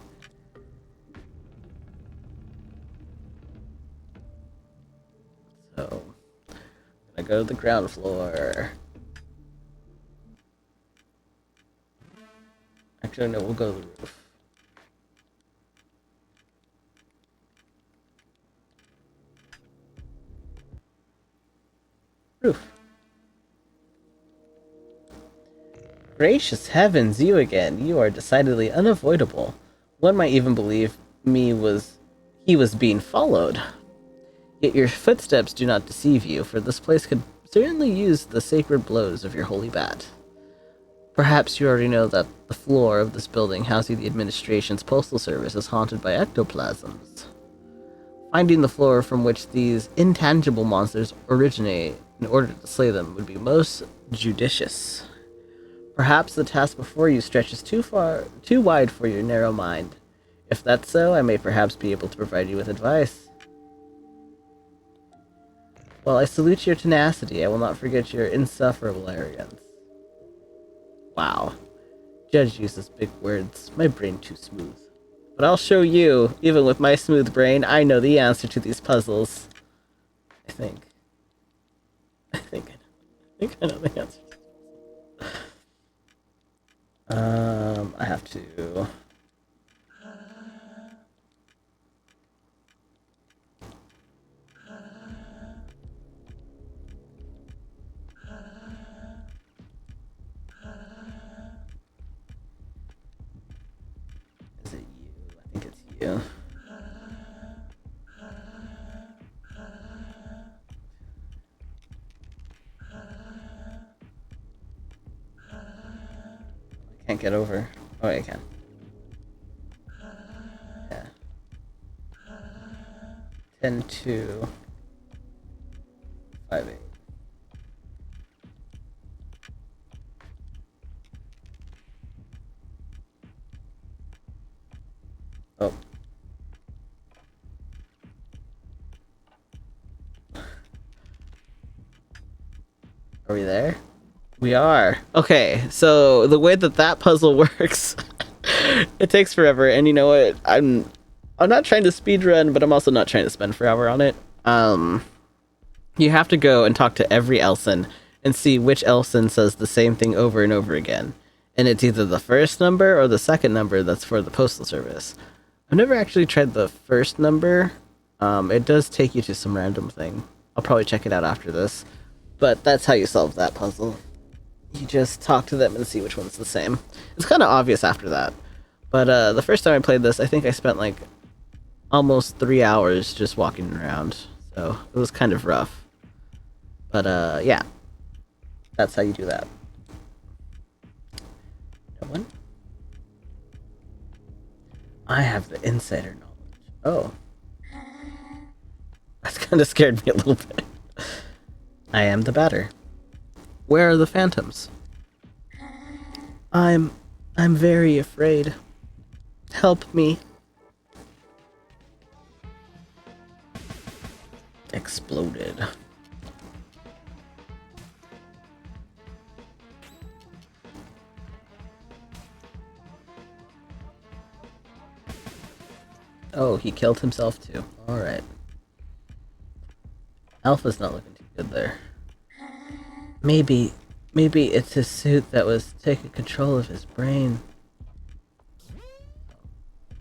So, I'm gonna go to the ground floor. Actually, no, we'll go to the roof. Roof. Gracious heavens, you again. You are decidedly unavoidable. One might even believe he was being followed. Yet your footsteps do not deceive you, for this place could certainly use the sacred blows of your holy bat. Perhaps you already know that the floor of this building housing the administration's postal service is haunted by ectoplasms. Finding the floor from which these intangible monsters originate in order to slay them would be most judicious. Perhaps the task before you stretches too wide for your narrow mind. If that's so, I may perhaps be able to provide you with advice. While I salute your tenacity, I will not forget your insufferable arrogance. Wow. Judge uses big words. My brain too smooth. But I'll show you. Even with my smooth brain, I know the answer to these puzzles. I think I know the answer. I have to... Is it you? I think it's you. I can't get over. Oh, I can. Yeah. 10, 2, 5, 8. Oh. Are we there? We are. Okay, so the way that puzzle works, it takes forever, and you know what? I'm not trying to speedrun, but I'm also not trying to spend forever on it. You have to go and talk to every Elson and see which Elson says the same thing over and over again. And it's either the first number or the second number that's for the Postal Service. I've never actually tried the first number. It does take you to some random thing. I'll probably check it out after this. But that's how you solve that puzzle. You just talk to them and see which one's the same. It's kind of obvious after that. But the first time I played this, I think I spent like almost 3 hours just walking around. So it was kind of rough. But yeah. That's how you do that. No one? I have the insider knowledge. Oh. That's kind of scared me a little bit. I am the batter. Where are the phantoms? I'm very afraid. Help me. Exploded. Oh, he killed himself too. Alright. Alpha's not looking too good there. Maybe it's his suit that was taking control of his brain.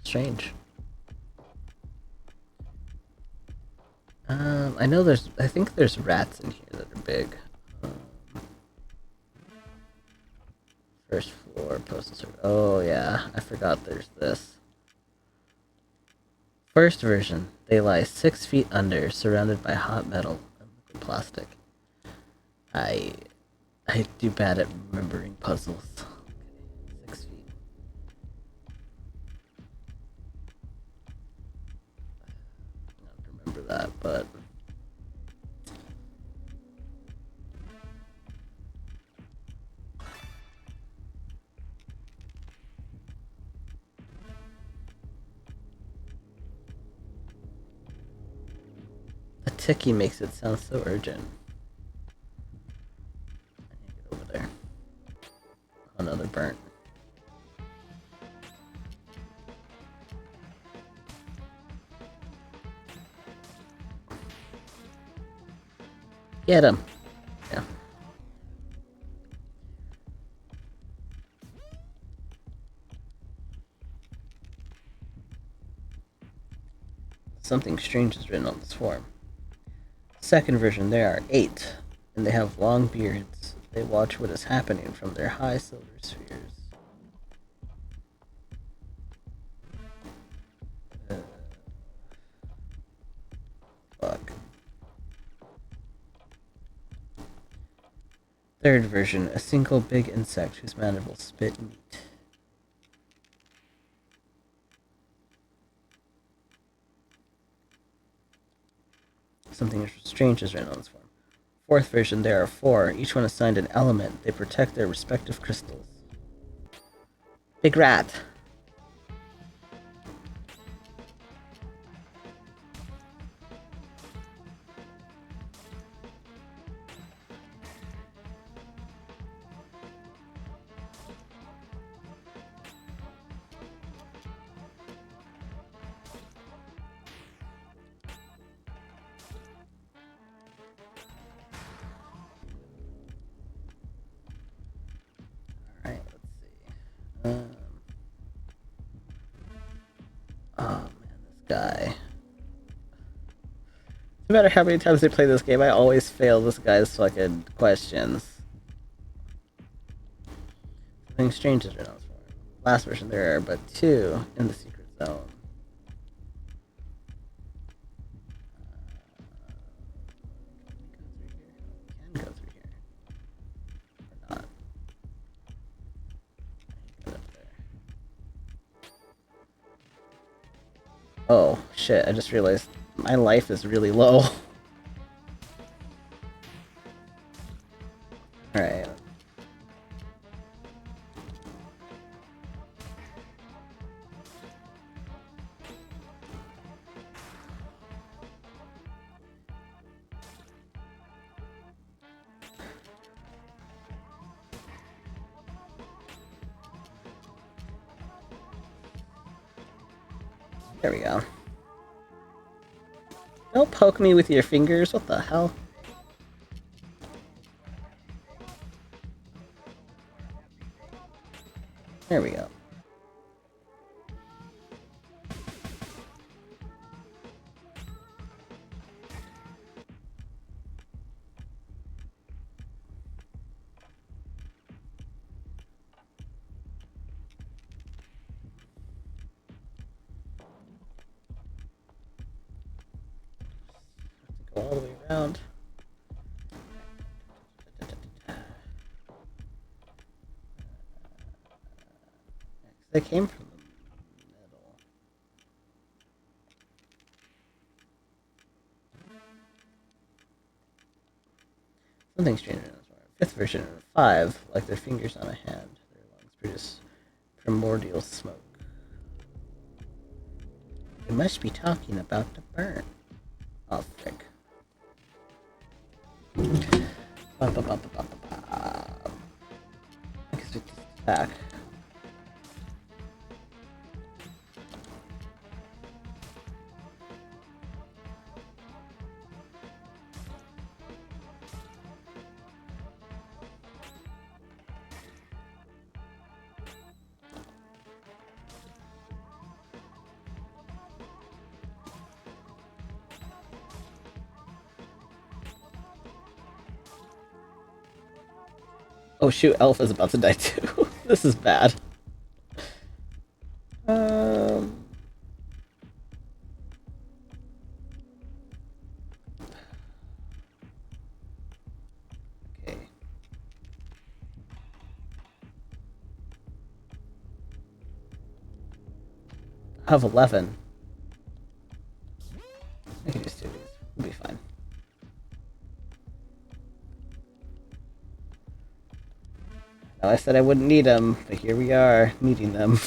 Strange. I think there's rats in here that are big. Um, First floor, postal service. Oh yeah, I forgot there's this. First version, they lie 6 feet under, surrounded by hot metal and liquid plastic. I do bad at remembering puzzles. Okay, 6 feet. I don't remember that, but a ticky makes it sound so urgent. I need to get over there. Another burnt. Get him. Yeah. Something strange is written on this form. Second version, there are 8, and they have long beards. They watch what is happening from their high silver spheres. Fuck. Third version, a single big insect whose mandibles spit meat. Something strange is written on this form. Fourth version, there are 4, each one assigned an element. They protect their respective crystals. Big rat. Alright, let's see. Oh man, this guy. No matter how many times I play this game, I always fail this guy's fucking questions. Something strange is written on this form. Last version, there are but 2 in the secret zone. Can go through here. Or not. Get up there. Oh shit, I just realized my life is really low. Alright. There we go. Don't poke me with your fingers, what the hell? There we go. Go all the way around. They came from the middle. Something strange in this one. Fifth version of 5, like their fingers on a hand. Their lungs produce primordial smoke. You must be talking about the burn. Oh, frick. I guess we just attack. Oh shoot, Alpha's about to die too. This is bad. Um... Okay. I have 11. I can just do these. We'll be fine. Now I said I wouldn't need them, but here we are, needing them.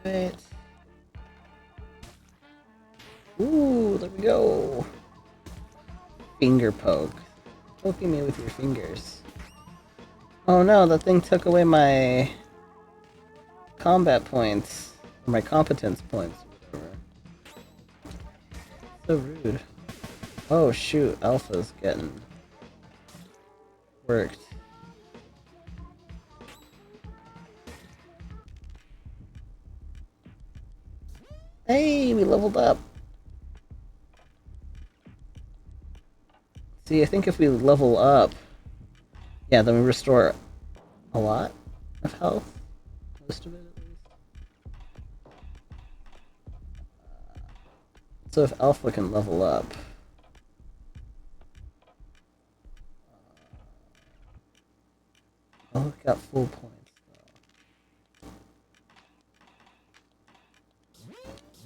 Right. Ooh, there we go. Finger poke. Poking me with your fingers. Oh no, that thing took away my combat points. Or my competence points. Whatever. So rude. Oh shoot, Alpha's getting worked. Hey, we leveled up. See, I think if we level up, yeah, then we restore a lot of health. Most of it, at least. So if Alpha can level up... Oh, we got full points,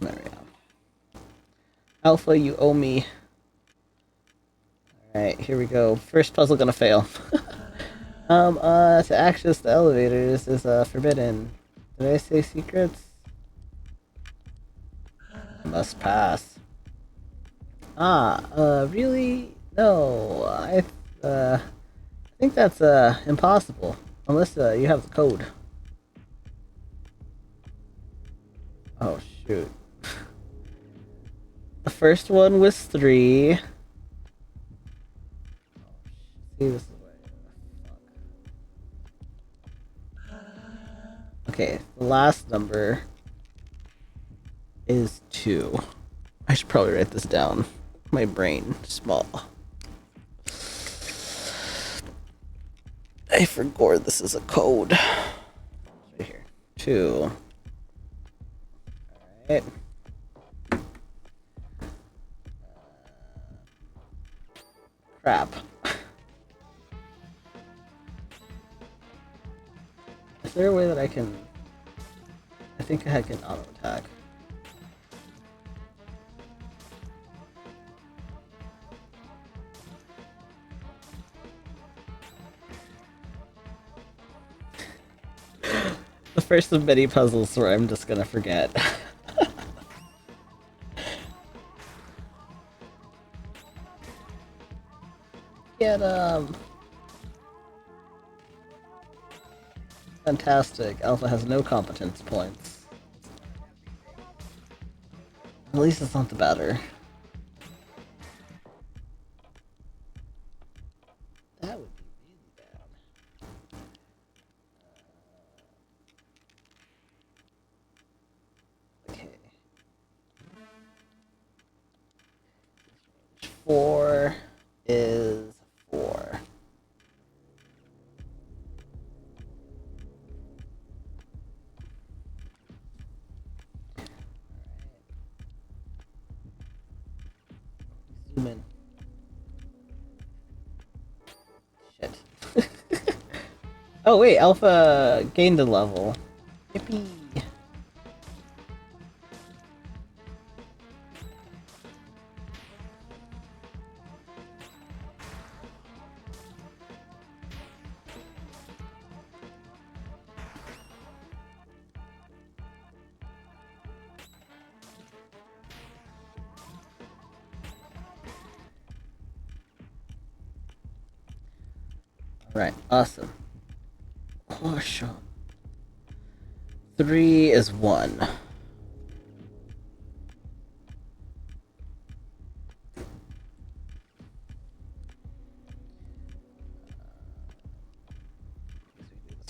though. There we go. Alpha, you owe me. Alright, here we go. First puzzle gonna fail. To access the elevators is, forbidden. Did I say secrets? Must pass. Really? No, I think that's, impossible. Unless, you have the code. Oh, shoot. The first one was 3. See, this is okay, the last number is 2. I should probably write this down. My brain, small. I forgot this is a code. Right here. 2. Alright. Crap. Is there a way that I can... I think I can auto-attack. The first of many puzzles where I'm just gonna forget. Get, fantastic. Alpha has no competence points. At least it's not the batter. That would be really bad. Okay. 4 is 4. Zoom in. Shit. Oh wait, Alpha gained a level. Yippee. Right, awesome. Awesome. 3 is 1.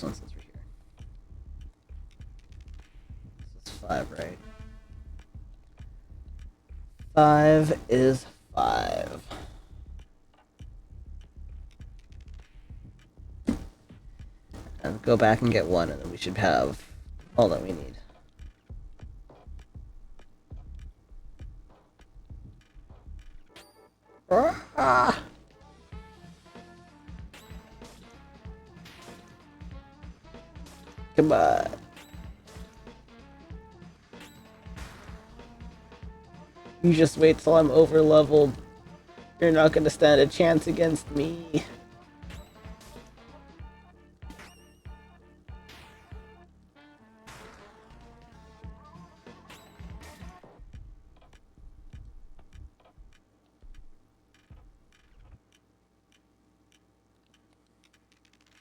this one since we're here. This is 5, right? 5 is 5. And go back and get 1, and then we should have all that we need. Ah! Come on. You just wait till I'm over leveled. You're not gonna stand a chance against me.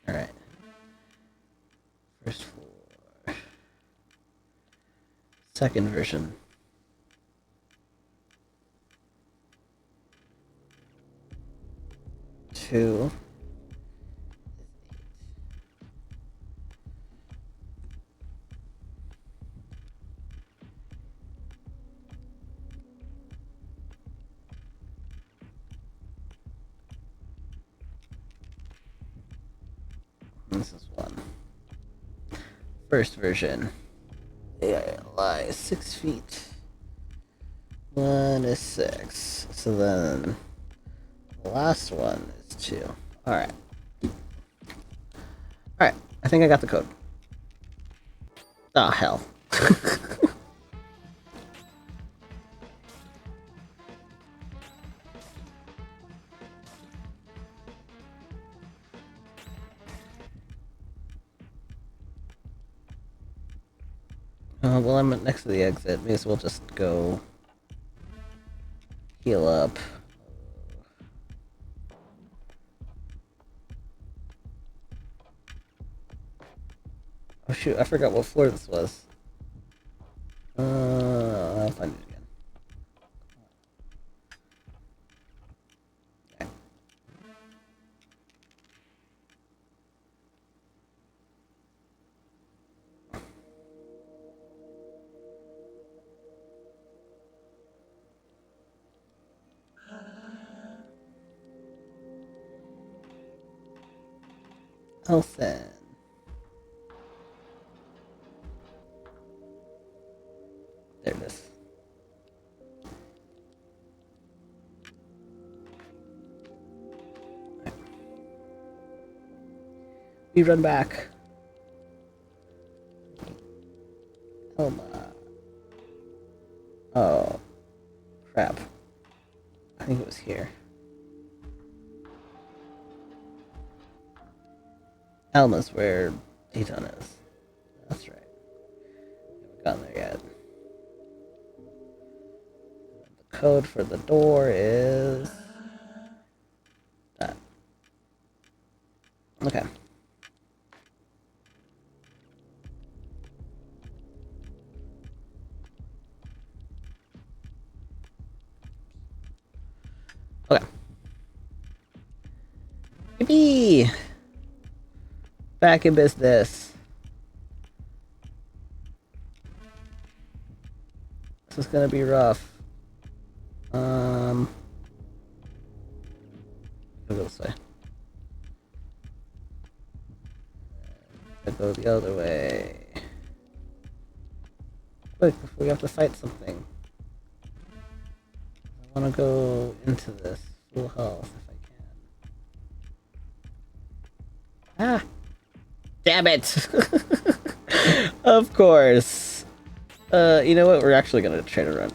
Alright. First floor. Second version. Two. This is 1. First version. AI lies 6 feet. 1 is 6. So then the last one is 2. Alright. Alright, I think I got the code. Oh, hell. Well, I'm next to the exit. May as well just go heal up. Oh shoot, I forgot what floor this was. I'll find it again. Elson. There it is. Right. We run back. Oh my. Oh. Crap. I think it was here. Alma's where Dayton is. That's right. Haven't gotten there yet. The code for the door is that. Okay. Okay. Yippee! Back in business. This is gonna be rough. I'll go this way. I'll go the other way. Quick, we have to fight something. I wanna go into this full health if I can. Ah! Damn it! Of course. You know what? We're actually gonna try to run.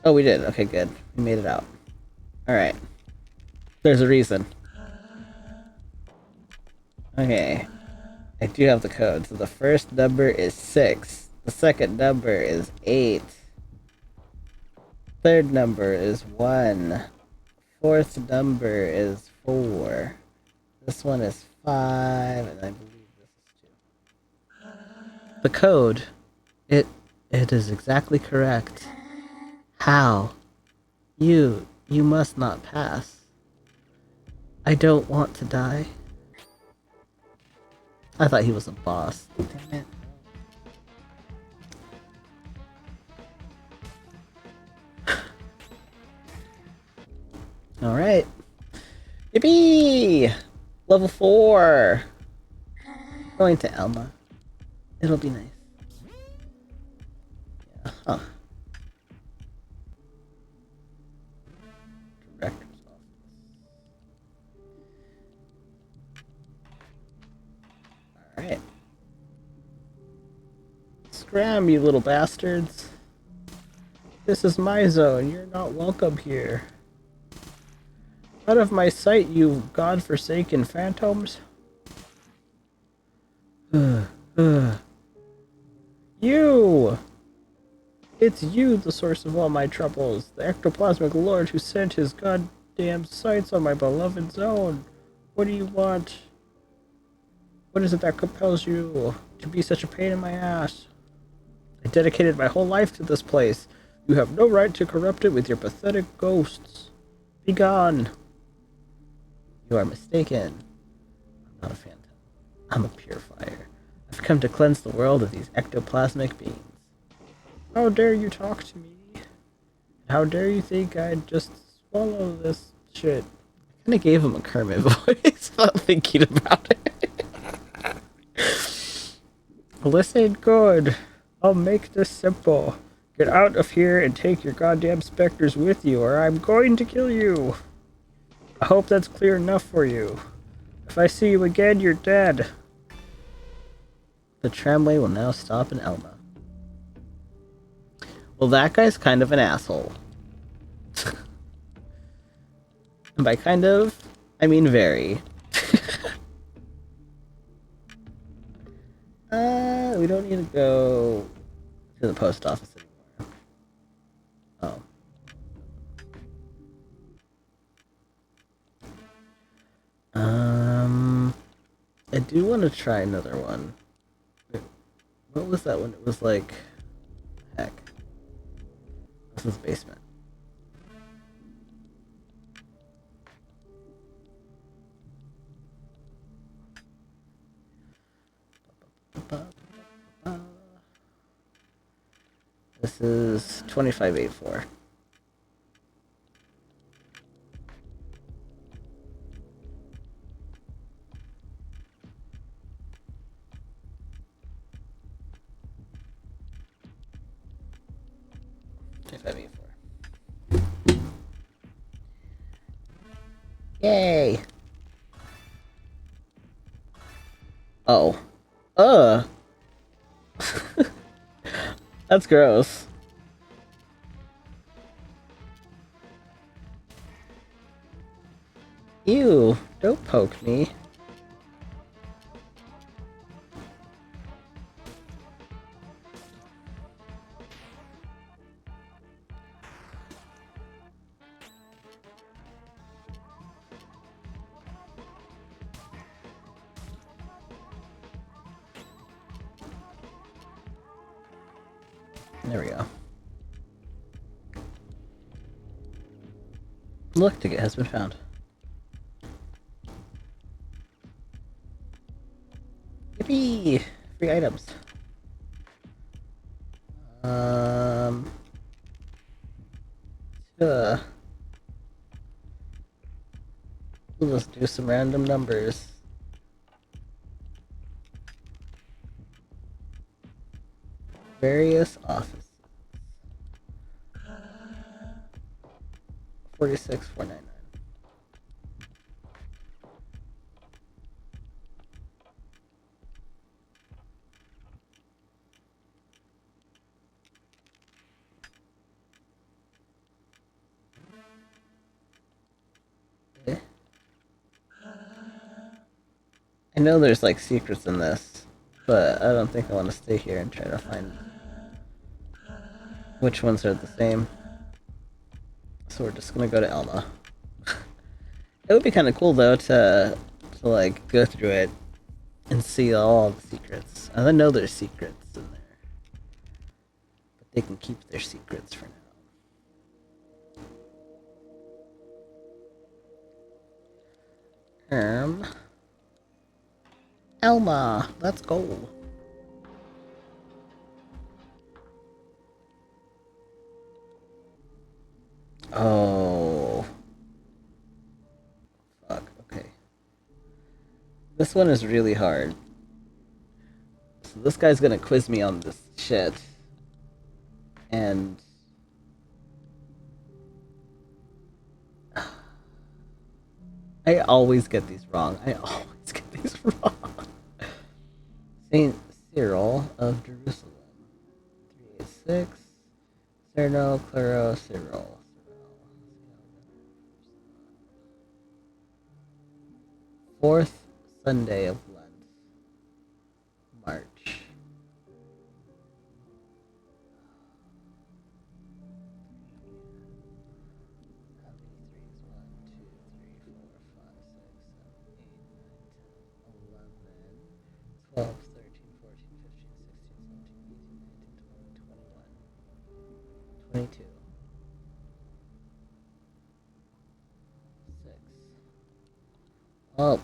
Oh, we did. Okay, good. We made it out. Alright. There's a reason. Okay. I do have the code. So the first number is 6. The second number is 8. Third number is 1. Fourth number is 4. This one is 5, and I believe this is 2. The code. It is exactly correct. How? You must not pass. I don't want to die. I thought he was a boss. Damn it. Alright. Yippee! Level 4! Going to Elma. It'll be nice. Yeah, huh. Director's office. Alright. Scram, you little bastards. This is my zone. You're not welcome here. Out of my sight, you god-forsaken phantoms. You! It's you, the source of all my troubles. The ectoplasmic lord who sent his goddamn sights on my beloved zone. What do you want? What is it that compels you to be such a pain in my ass? I dedicated my whole life to this place. You have no right to corrupt it with your pathetic ghosts. Be gone. You are mistaken. I'm not a phantom. I'm a purifier. I've come to cleanse the world of these ectoplasmic beings. How dare you talk to me? How dare you think I'd just swallow this shit? I kinda gave him a Kermit voice without thinking about it. Listen good. I'll make this simple. Get out of here and take your goddamn specters with you, or I'm going to kill you. I hope that's clear enough for you. If I see you again, you're dead. The tramway will now stop in Elma. Well, that guy's kind of an asshole. And by kind of, I mean very. We don't need to go to the post office anymore. Oh. I do want to try another one. What was that one? It was like... Heck. This is basement. This is 2584. Yay! Oh. That's gross. Ew, don't poke me. There we go. Look, ticket has been found. Yippee! Free items. Let's do some random numbers. Various offices. 46499. Okay. I know there's like secrets in this, but I don't think I want to stay here and try to find which ones are the same. So we're just gonna go to Elma. It would be kind of cool though to like go through it and see all the secrets. And I know there's secrets in there, but they can keep their secrets for now. Alma, let's go. Oh. Fuck, okay. This one is really hard. So this guy's gonna quiz me on this shit. And... I always get these wrong. I always get these wrong. Saint Cyril of Jerusalem. 386. Cyrano, Claro, Cyril. Fourth Sunday of Lent. March. How many threes? 1, 2, 3, 4, 5, 6, 7, 8, 9, 10, 11, 12, 13, 14, 15, 16, 17, 18, 19, 20, 21, 22, 6. Oh.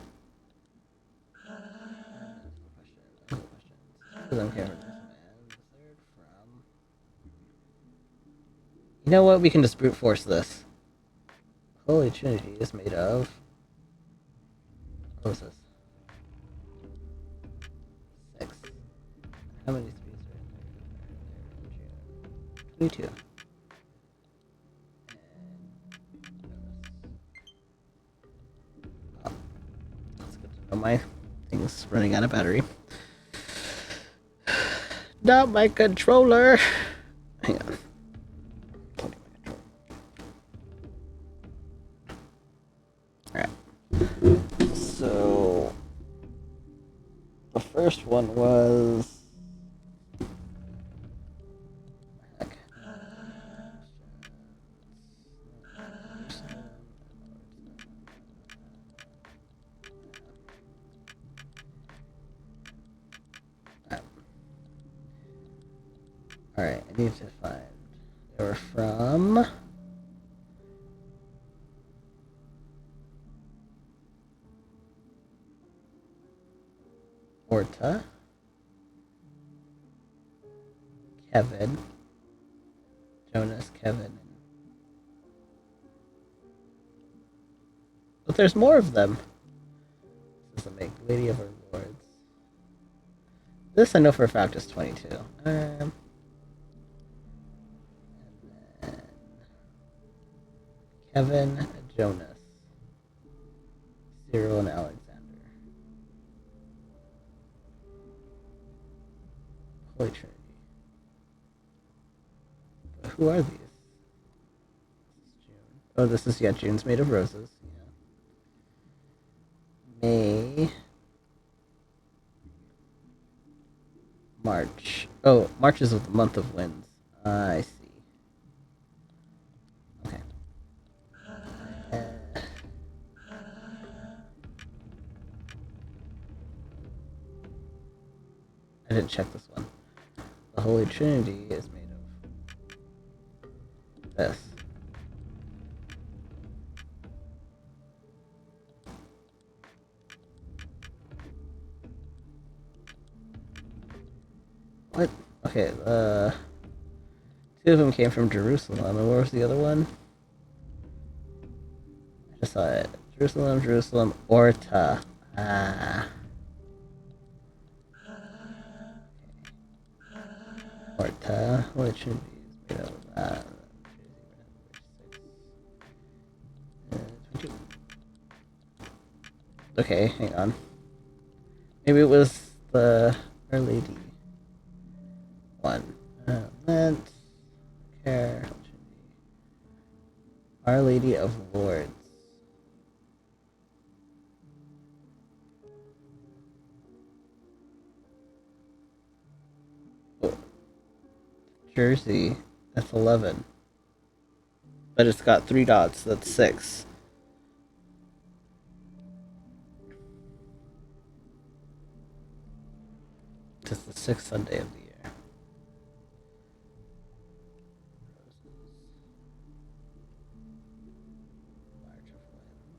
You know what? We can just brute force this. Holy Trinity is made of... What was this? 6. How many 3s are in there? 22. Oh, that's good to know. My thing's running out of battery. Not my controller! Hang on. Alright. So... the first one was... Heck. Alright, I need to find... They were from... Orta, Kevin, Jonas, Kevin. But there's more of them. This doesn't make Lady of Our Lords. This I know for a fact is 22. And then Kevin, Jonas, Cyril, and Alexander. Holy Trinity. But who are these? This is June. Oh, this is, yeah, June's made of roses. Yeah. May. March. Oh, March is the month of winds. I see. Okay. I didn't check this one. The Holy Trinity is made of this. What? Okay, two of them came from Jerusalem, and where was the other one? I just saw it. Jerusalem, Orta. Ah. Orta. Holy Trinity is made of that. Okay, hang on. Maybe it was the Our Lady one. Lent, Care, Our Lady of Lords. Oh. Jersey, that's 11. But it's got 3 dots, that's 6. It's the 6th Sunday of the year. March of Winds.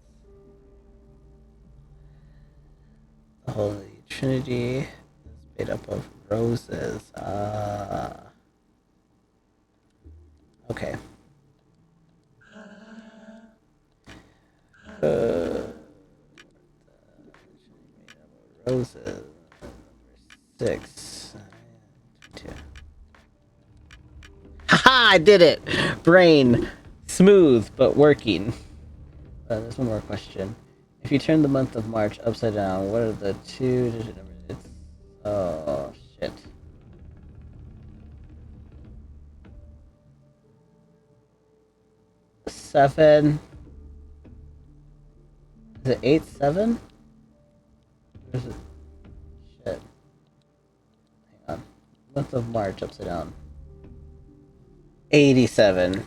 The Holy Trinity is made up of roses. Okay. Roses. 6. 2. Haha! I did it! Brain. Smooth, but working. There's one more question. If you turn the month of March upside down, what are the 2-digit numbers? It's... Oh, shit. Seven. Is it 8-7? Or is it... Shit. Hang on. Month of March upside down. 87.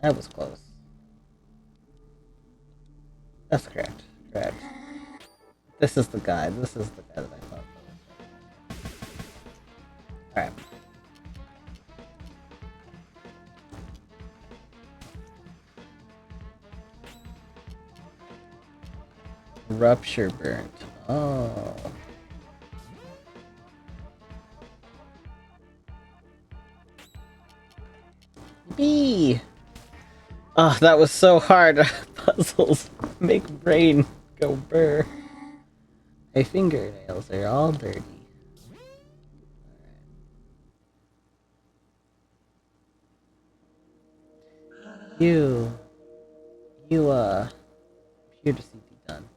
That was close. That's correct. Correct. This is the guy. This is the guy that I thought. Alright. Rupture burnt. Oh. B. Oh, that was so hard. Puzzles make brain go burr. My fingernails are all dirty. You, here to see be done.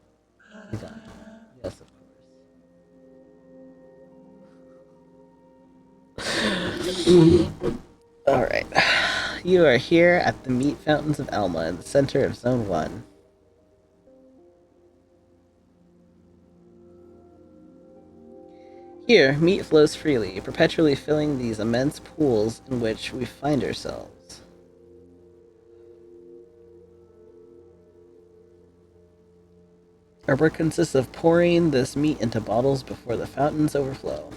Be done. Yes, of course. Alright. You are here at the meat fountains of Alma in the center of Zone 1. Here, meat flows freely, perpetually filling these immense pools in which we find ourselves. Our work consists of pouring this meat into bottles before the fountains overflow.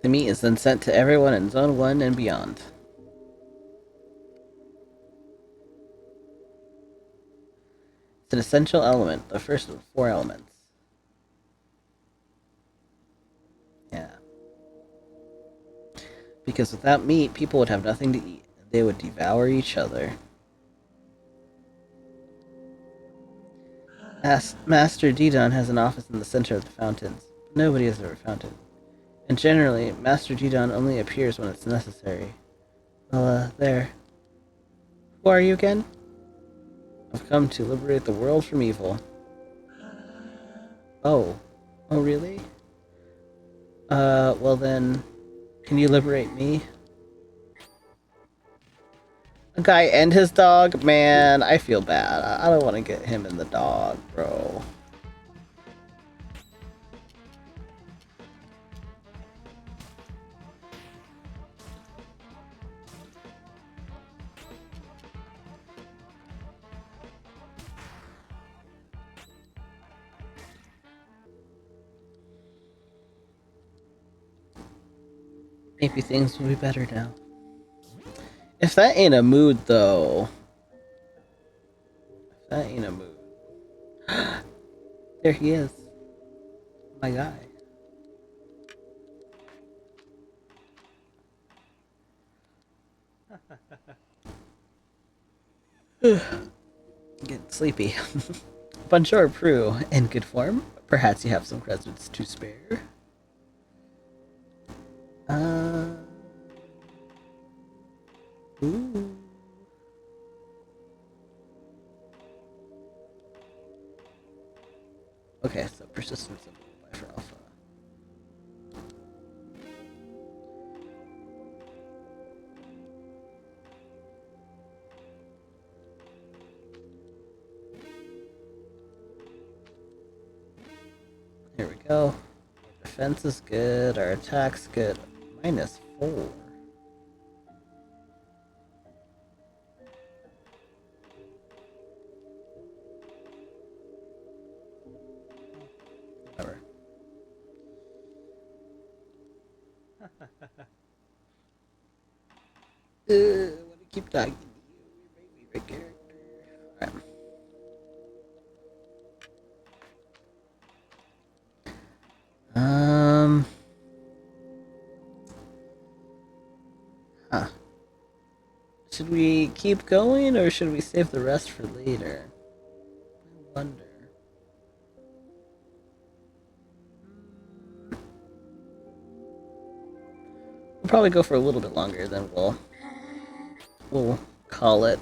The meat is then sent to everyone in Zone 1 and beyond. It's an essential element, the first of 4 elements. Yeah. Because without meat, people would have nothing to eat. They would devour each other. Master Didon has an office in the center of the fountains, but nobody has ever found him. And generally, Master Didon only appears when it's necessary. Well, there. Who are you again? I've come to liberate the world from evil. Oh. Oh, really? Well then, can you liberate me? A guy and his dog? Man, I feel bad. I don't want to get him and the dog, bro. Maybe things will be better now. If that ain't a mood, though. If that ain't a mood. There he is. My guy. Getting sleepy. Bonjour, Prue. In good form? Perhaps you have some credits to spare? Ooh. Okay, so persistence and for alpha. Here we go. Our defense is good, our attack's good. -4. Whatever. keep talking to you. You're my favorite character. Alright. Huh. Should we keep going or should we save the rest for later? I wonder. We'll probably go for a little bit longer, then we'll call it.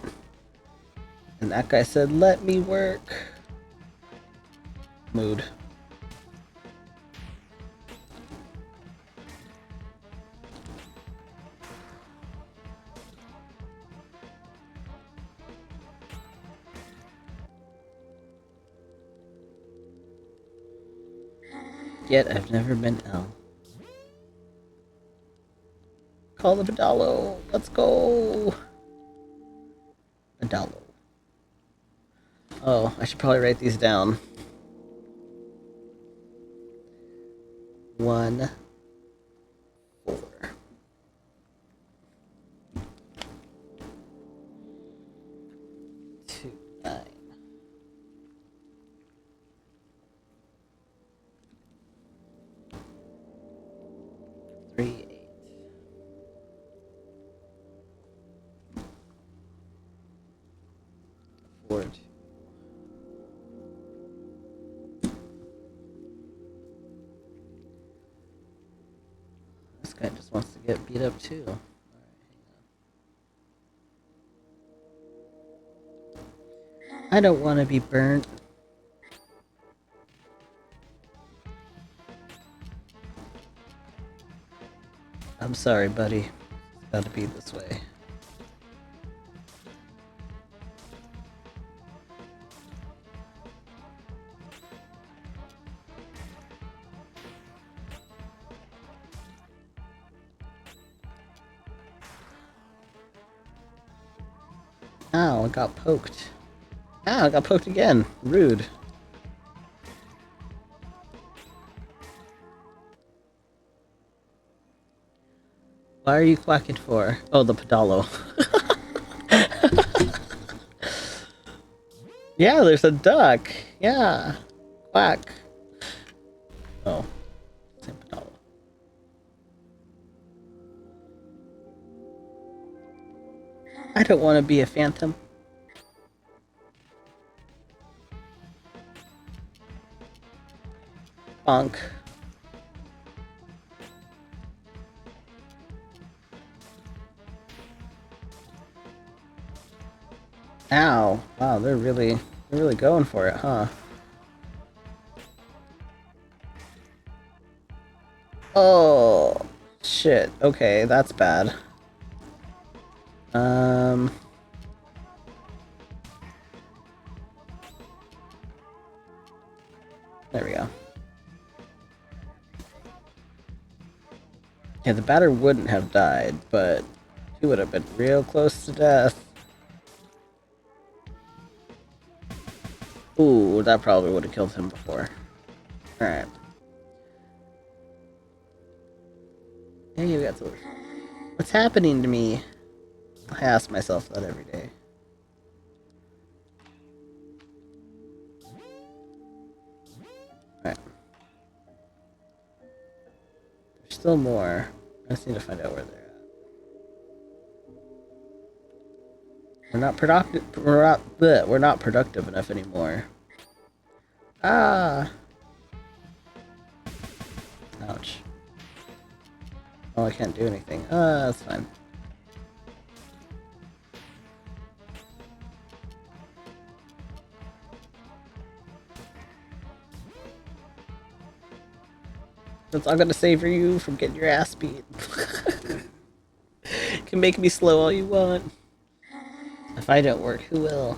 And that guy said, "Let me work." Mood. Yet I've never been L. Call the Pedalo. Let's go. Pedalo. Oh, I should probably write these down. 1, 4. 2, 9. 3, 8. 4, 2. This guy just wants to get beat up too. Alright, hang on. I don't want to be burnt. I'm sorry, buddy. It's gotta be this way. Ow, I got poked. Ow, I got poked again. Rude. Why are you quacking for? Oh, the pedalo. Yeah, there's a duck. Yeah. Quack. Oh. Same pedalo. I don't want to be a phantom. Bonk. Ow. Wow, they're really going for it, huh? Oh, shit. Okay, that's bad. There we go. Yeah, the batter wouldn't have died, but he would have been real close to death. Ooh, that probably would have killed him before. Alright. Hey, you got to... What's happening to me? I ask myself that every day. Alright. There's still more. I just need to find out where they're at. We're not productive enough anymore. Ah! Ouch. Oh, I can't do anything. That's fine. That's all I'm gonna save you from getting your ass beat. You can make me slow all you want. If I don't work, who will?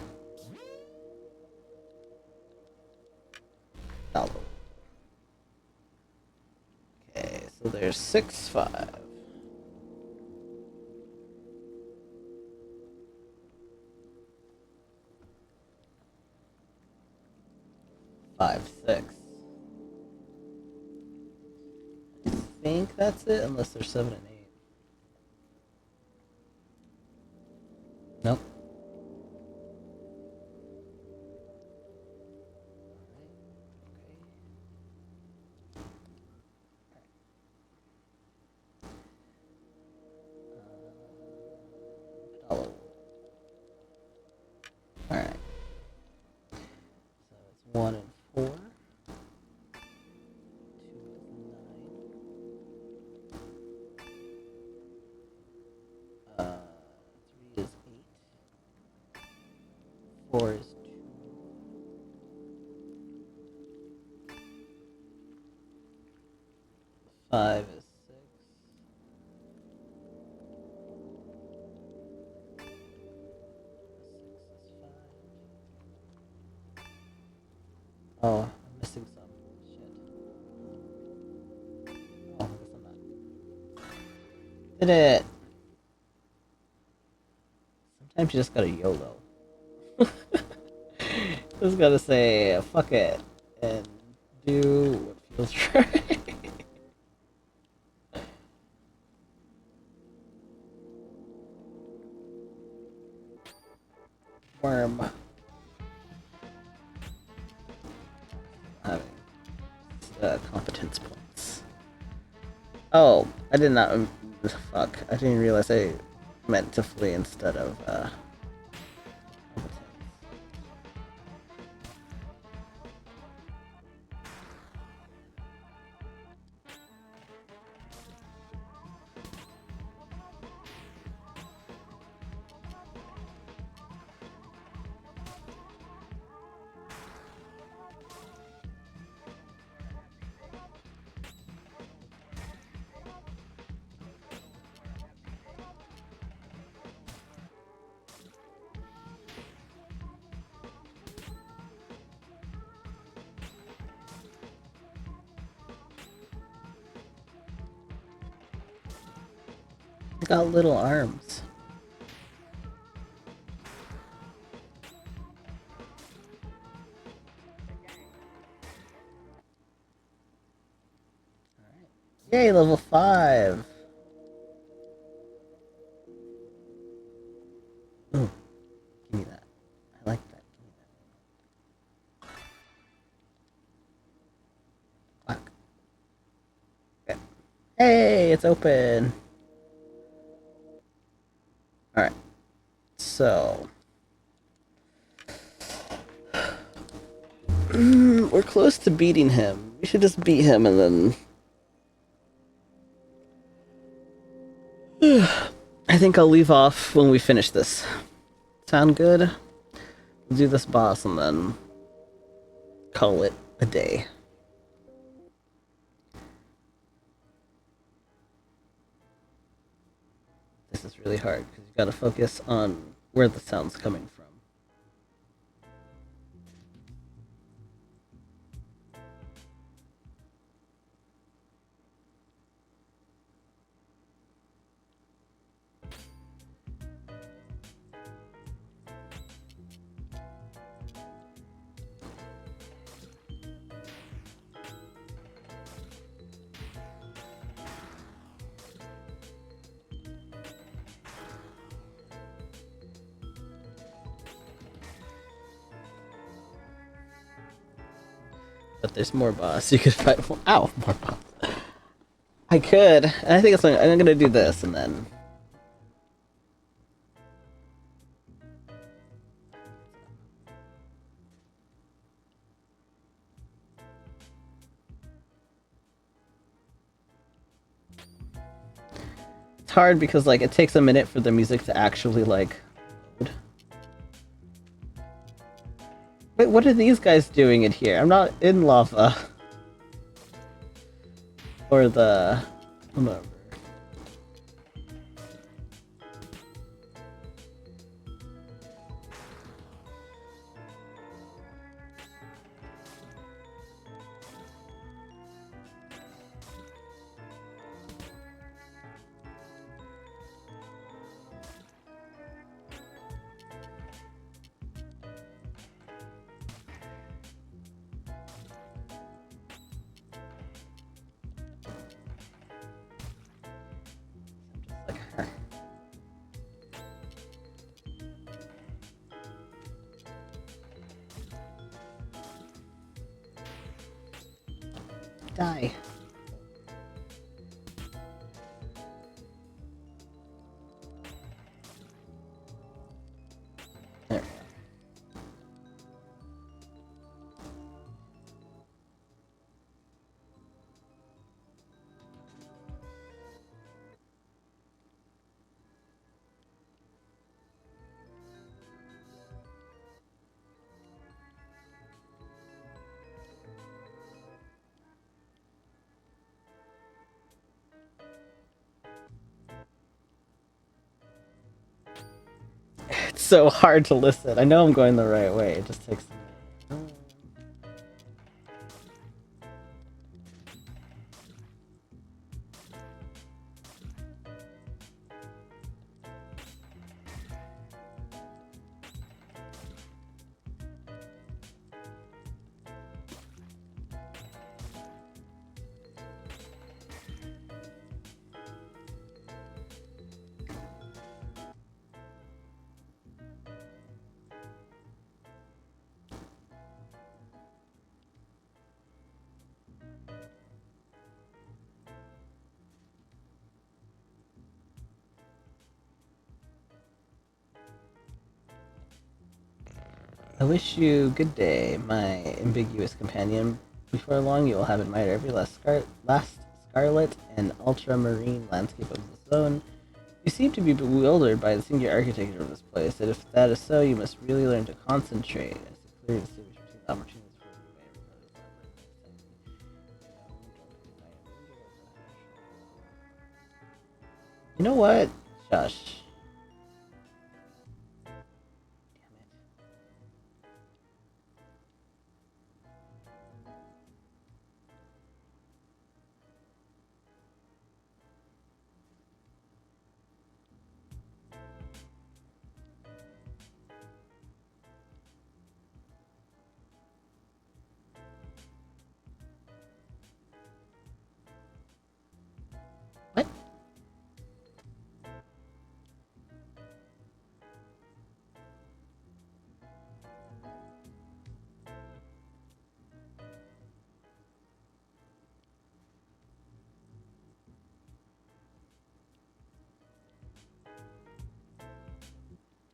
Follow. Okay, so there's 6, 5. 5, 6. I think that's it, unless there's 7 and 8. 1 and 4. 2 is 9. 3 is 8. 4 is 2. 5 is 6. 6 is 5. Oh, I'm missing some. Shit. Oh, I guess I'm not. Did it! Sometimes you just gotta YOLO. Just gotta say, fuck it, and do what feels right. Worm. Having competence points. Oh, I did not. Fuck. I didn't realize I meant to flee instead of competence. They got little arms. Alright. Yay, level 5! Ooh, give me that. I like that. Give me that. Fuck. Okay. Hey, it's open! Alright. So. We're close to beating him. We should just beat him and then... I think I'll leave off when we finish this. Sound good? We'll do this boss and then call it a day. This is really hard because you gotta focus on where the sound's coming from. But there's more boss. You could fight more. Ow, more boss. I could. I think it's. I'm gonna do this and then. It's hard because like it takes a minute for the music to actually like. Load. Wait, what are these guys doing in here? I'm not in lava. Or the... whatever. Die. There we go. so hard to listen. I know I'm going the right way. It just takes. I wish you good day, my ambiguous companion. Before long, you will have admired every last scarlet and ultramarine landscape of the zone. You seem to be bewildered by the singular architecture of this place, and if that is so, you must really learn to concentrate as to clearly distinguish between the opportunities for you know what? Shush. What?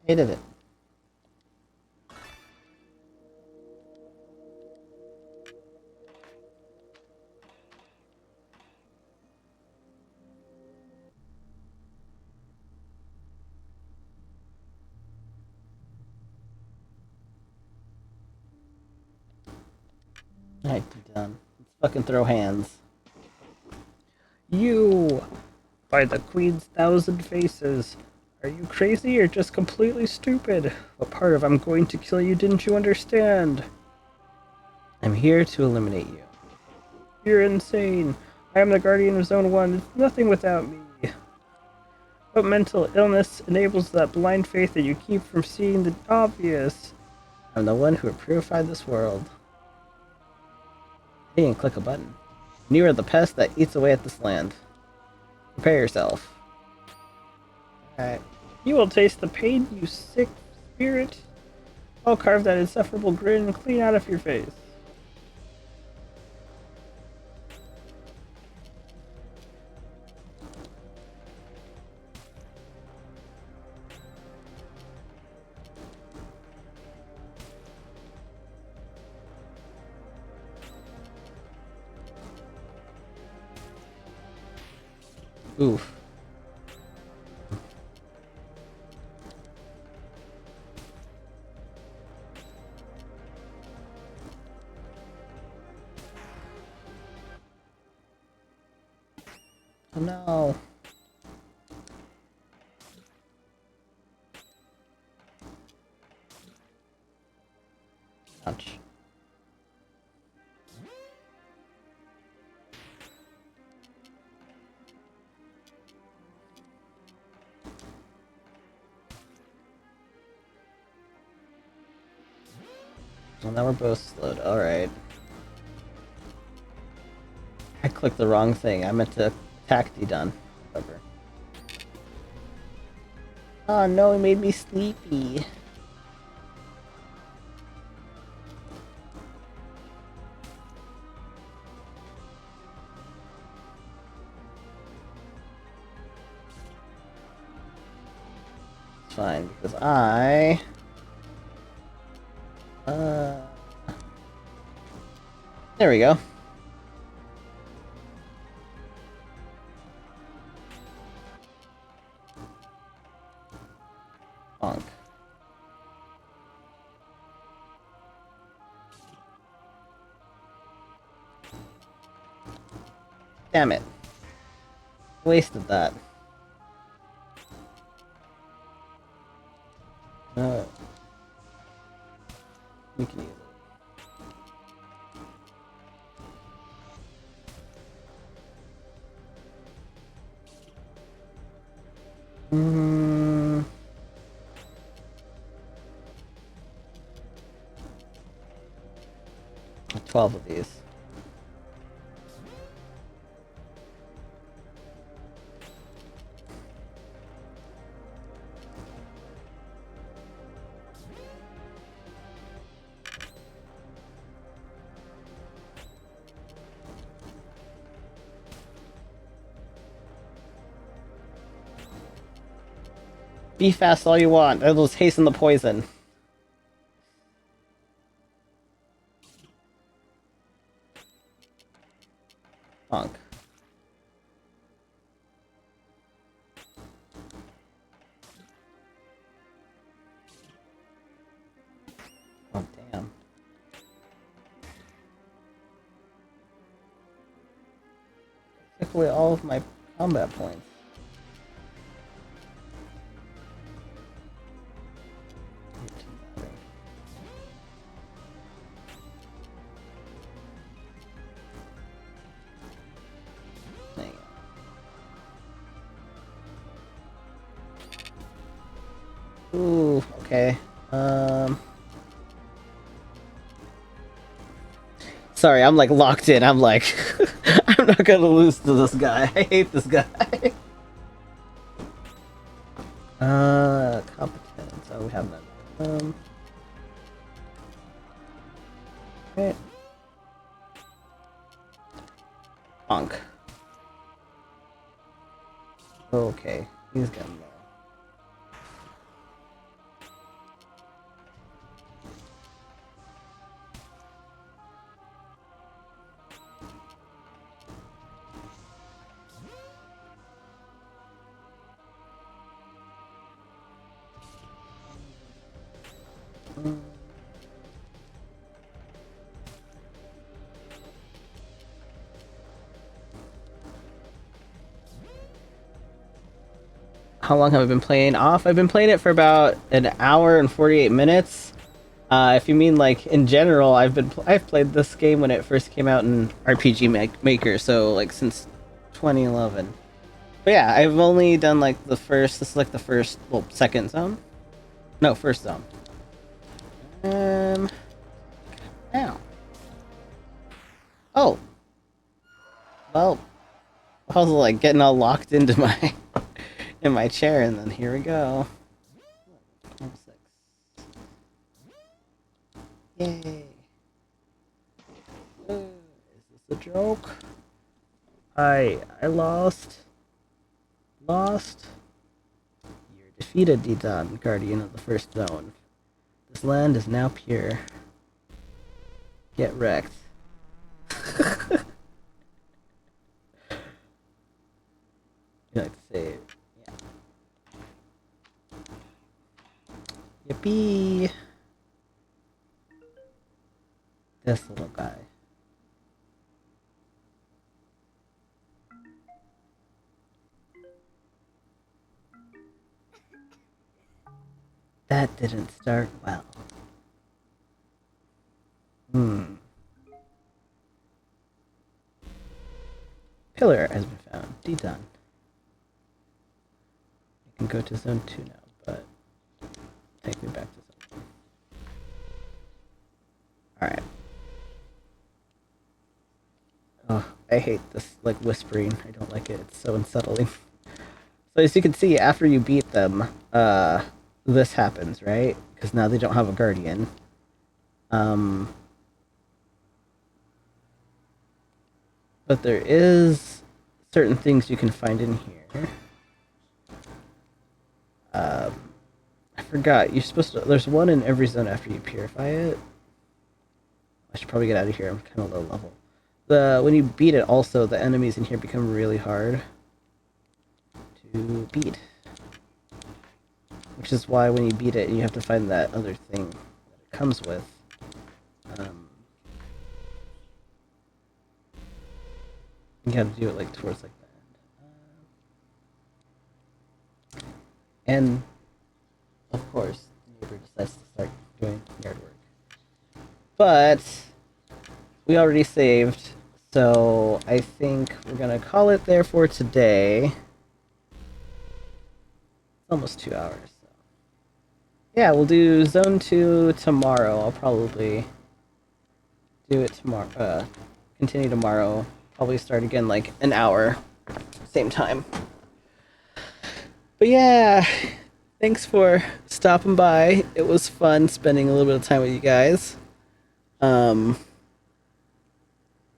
Hated it. Alright, be done. Let's fucking throw hands. You! By the Queen's thousand faces! Are you crazy or just completely stupid? What part of I'm going to kill you didn't you understand? I'm here to eliminate you. You're insane. I am the guardian of Zone 1. It's nothing without me. What mental illness enables that blind faith that you keep from seeing the obvious? I'm the one who purified this world. Hey, and click a button. And you are the pest that eats away at this land. Prepare yourself. Alright. You will taste the pain, you sick spirit. I'll carve that insufferable grin clean out of your face. Oof. Oh no. Ouch. Well, now we're both slowed. Alright. I clicked the wrong thing. I meant to attack done. Whatever. Oh no, it made me sleepy. It's fine, because I... There we go. Bonk. Damn it. Wasted that. Mm, 12 of these. Be fast all you want. It'll just hasten the poison. Bonk. Oh, damn. Took away all of my combat points. Ooh, okay. Sorry, I'm like locked in. I'm like, I'm not gonna lose to this guy. I hate this guy. Competence. Oh, we have none. Okay. Bonk. Okay, he's gonna know. How long have I been playing off? I've been playing it for about an hour and 48 minutes. If you mean like in general, I've played this game when it first came out in RPG Maker, so like since 2011. But yeah, I've only done like the first. This is like the first, well, second zone. No, first zone. Now. Oh. Well, I was like getting all locked into my in my chair, and then here we go. 26. Yay. Is this a joke? I lost. Lost. You're defeated, Didan, guardian of the first zone. This land is now pure. Get wrecked. You like to say it. Yeah. Yippee! This little guy. That didn't start well. Pillar has been found. Done. You can go to zone 2 now, but take me back to zone 1. Alright. Oh, I hate this, like, whispering. I don't like it. It's so unsettling. So as you can see, after you beat them, this happens, right? Because now they don't have a guardian. But there is certain things you can find in here. I forgot. You're supposed to. There's one in every zone after you purify it. I should probably get out of here. I'm kind of low level. When you beat it, also the enemies in here become really hard to beat. Which is why when you beat it, you have to find that other thing that it comes with. You gotta do it like towards like the end. And of course, the neighbor decides to start doing yard work. But we already saved, so I think we're gonna call it there for today. almost 2 hours. So. Yeah, we'll do Zone 2 tomorrow. I'll probably do it tomorrow. Continue tomorrow. Probably start again like an hour, same time. But yeah, thanks for stopping by. It was fun spending a little bit of time with you guys. I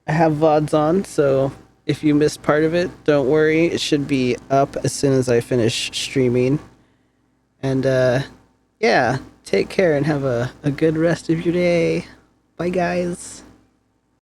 have VODs on, so if you missed part of it, don't worry. It should be up as soon as I finish streaming. And yeah, take care and have a good rest of your day. Bye, guys.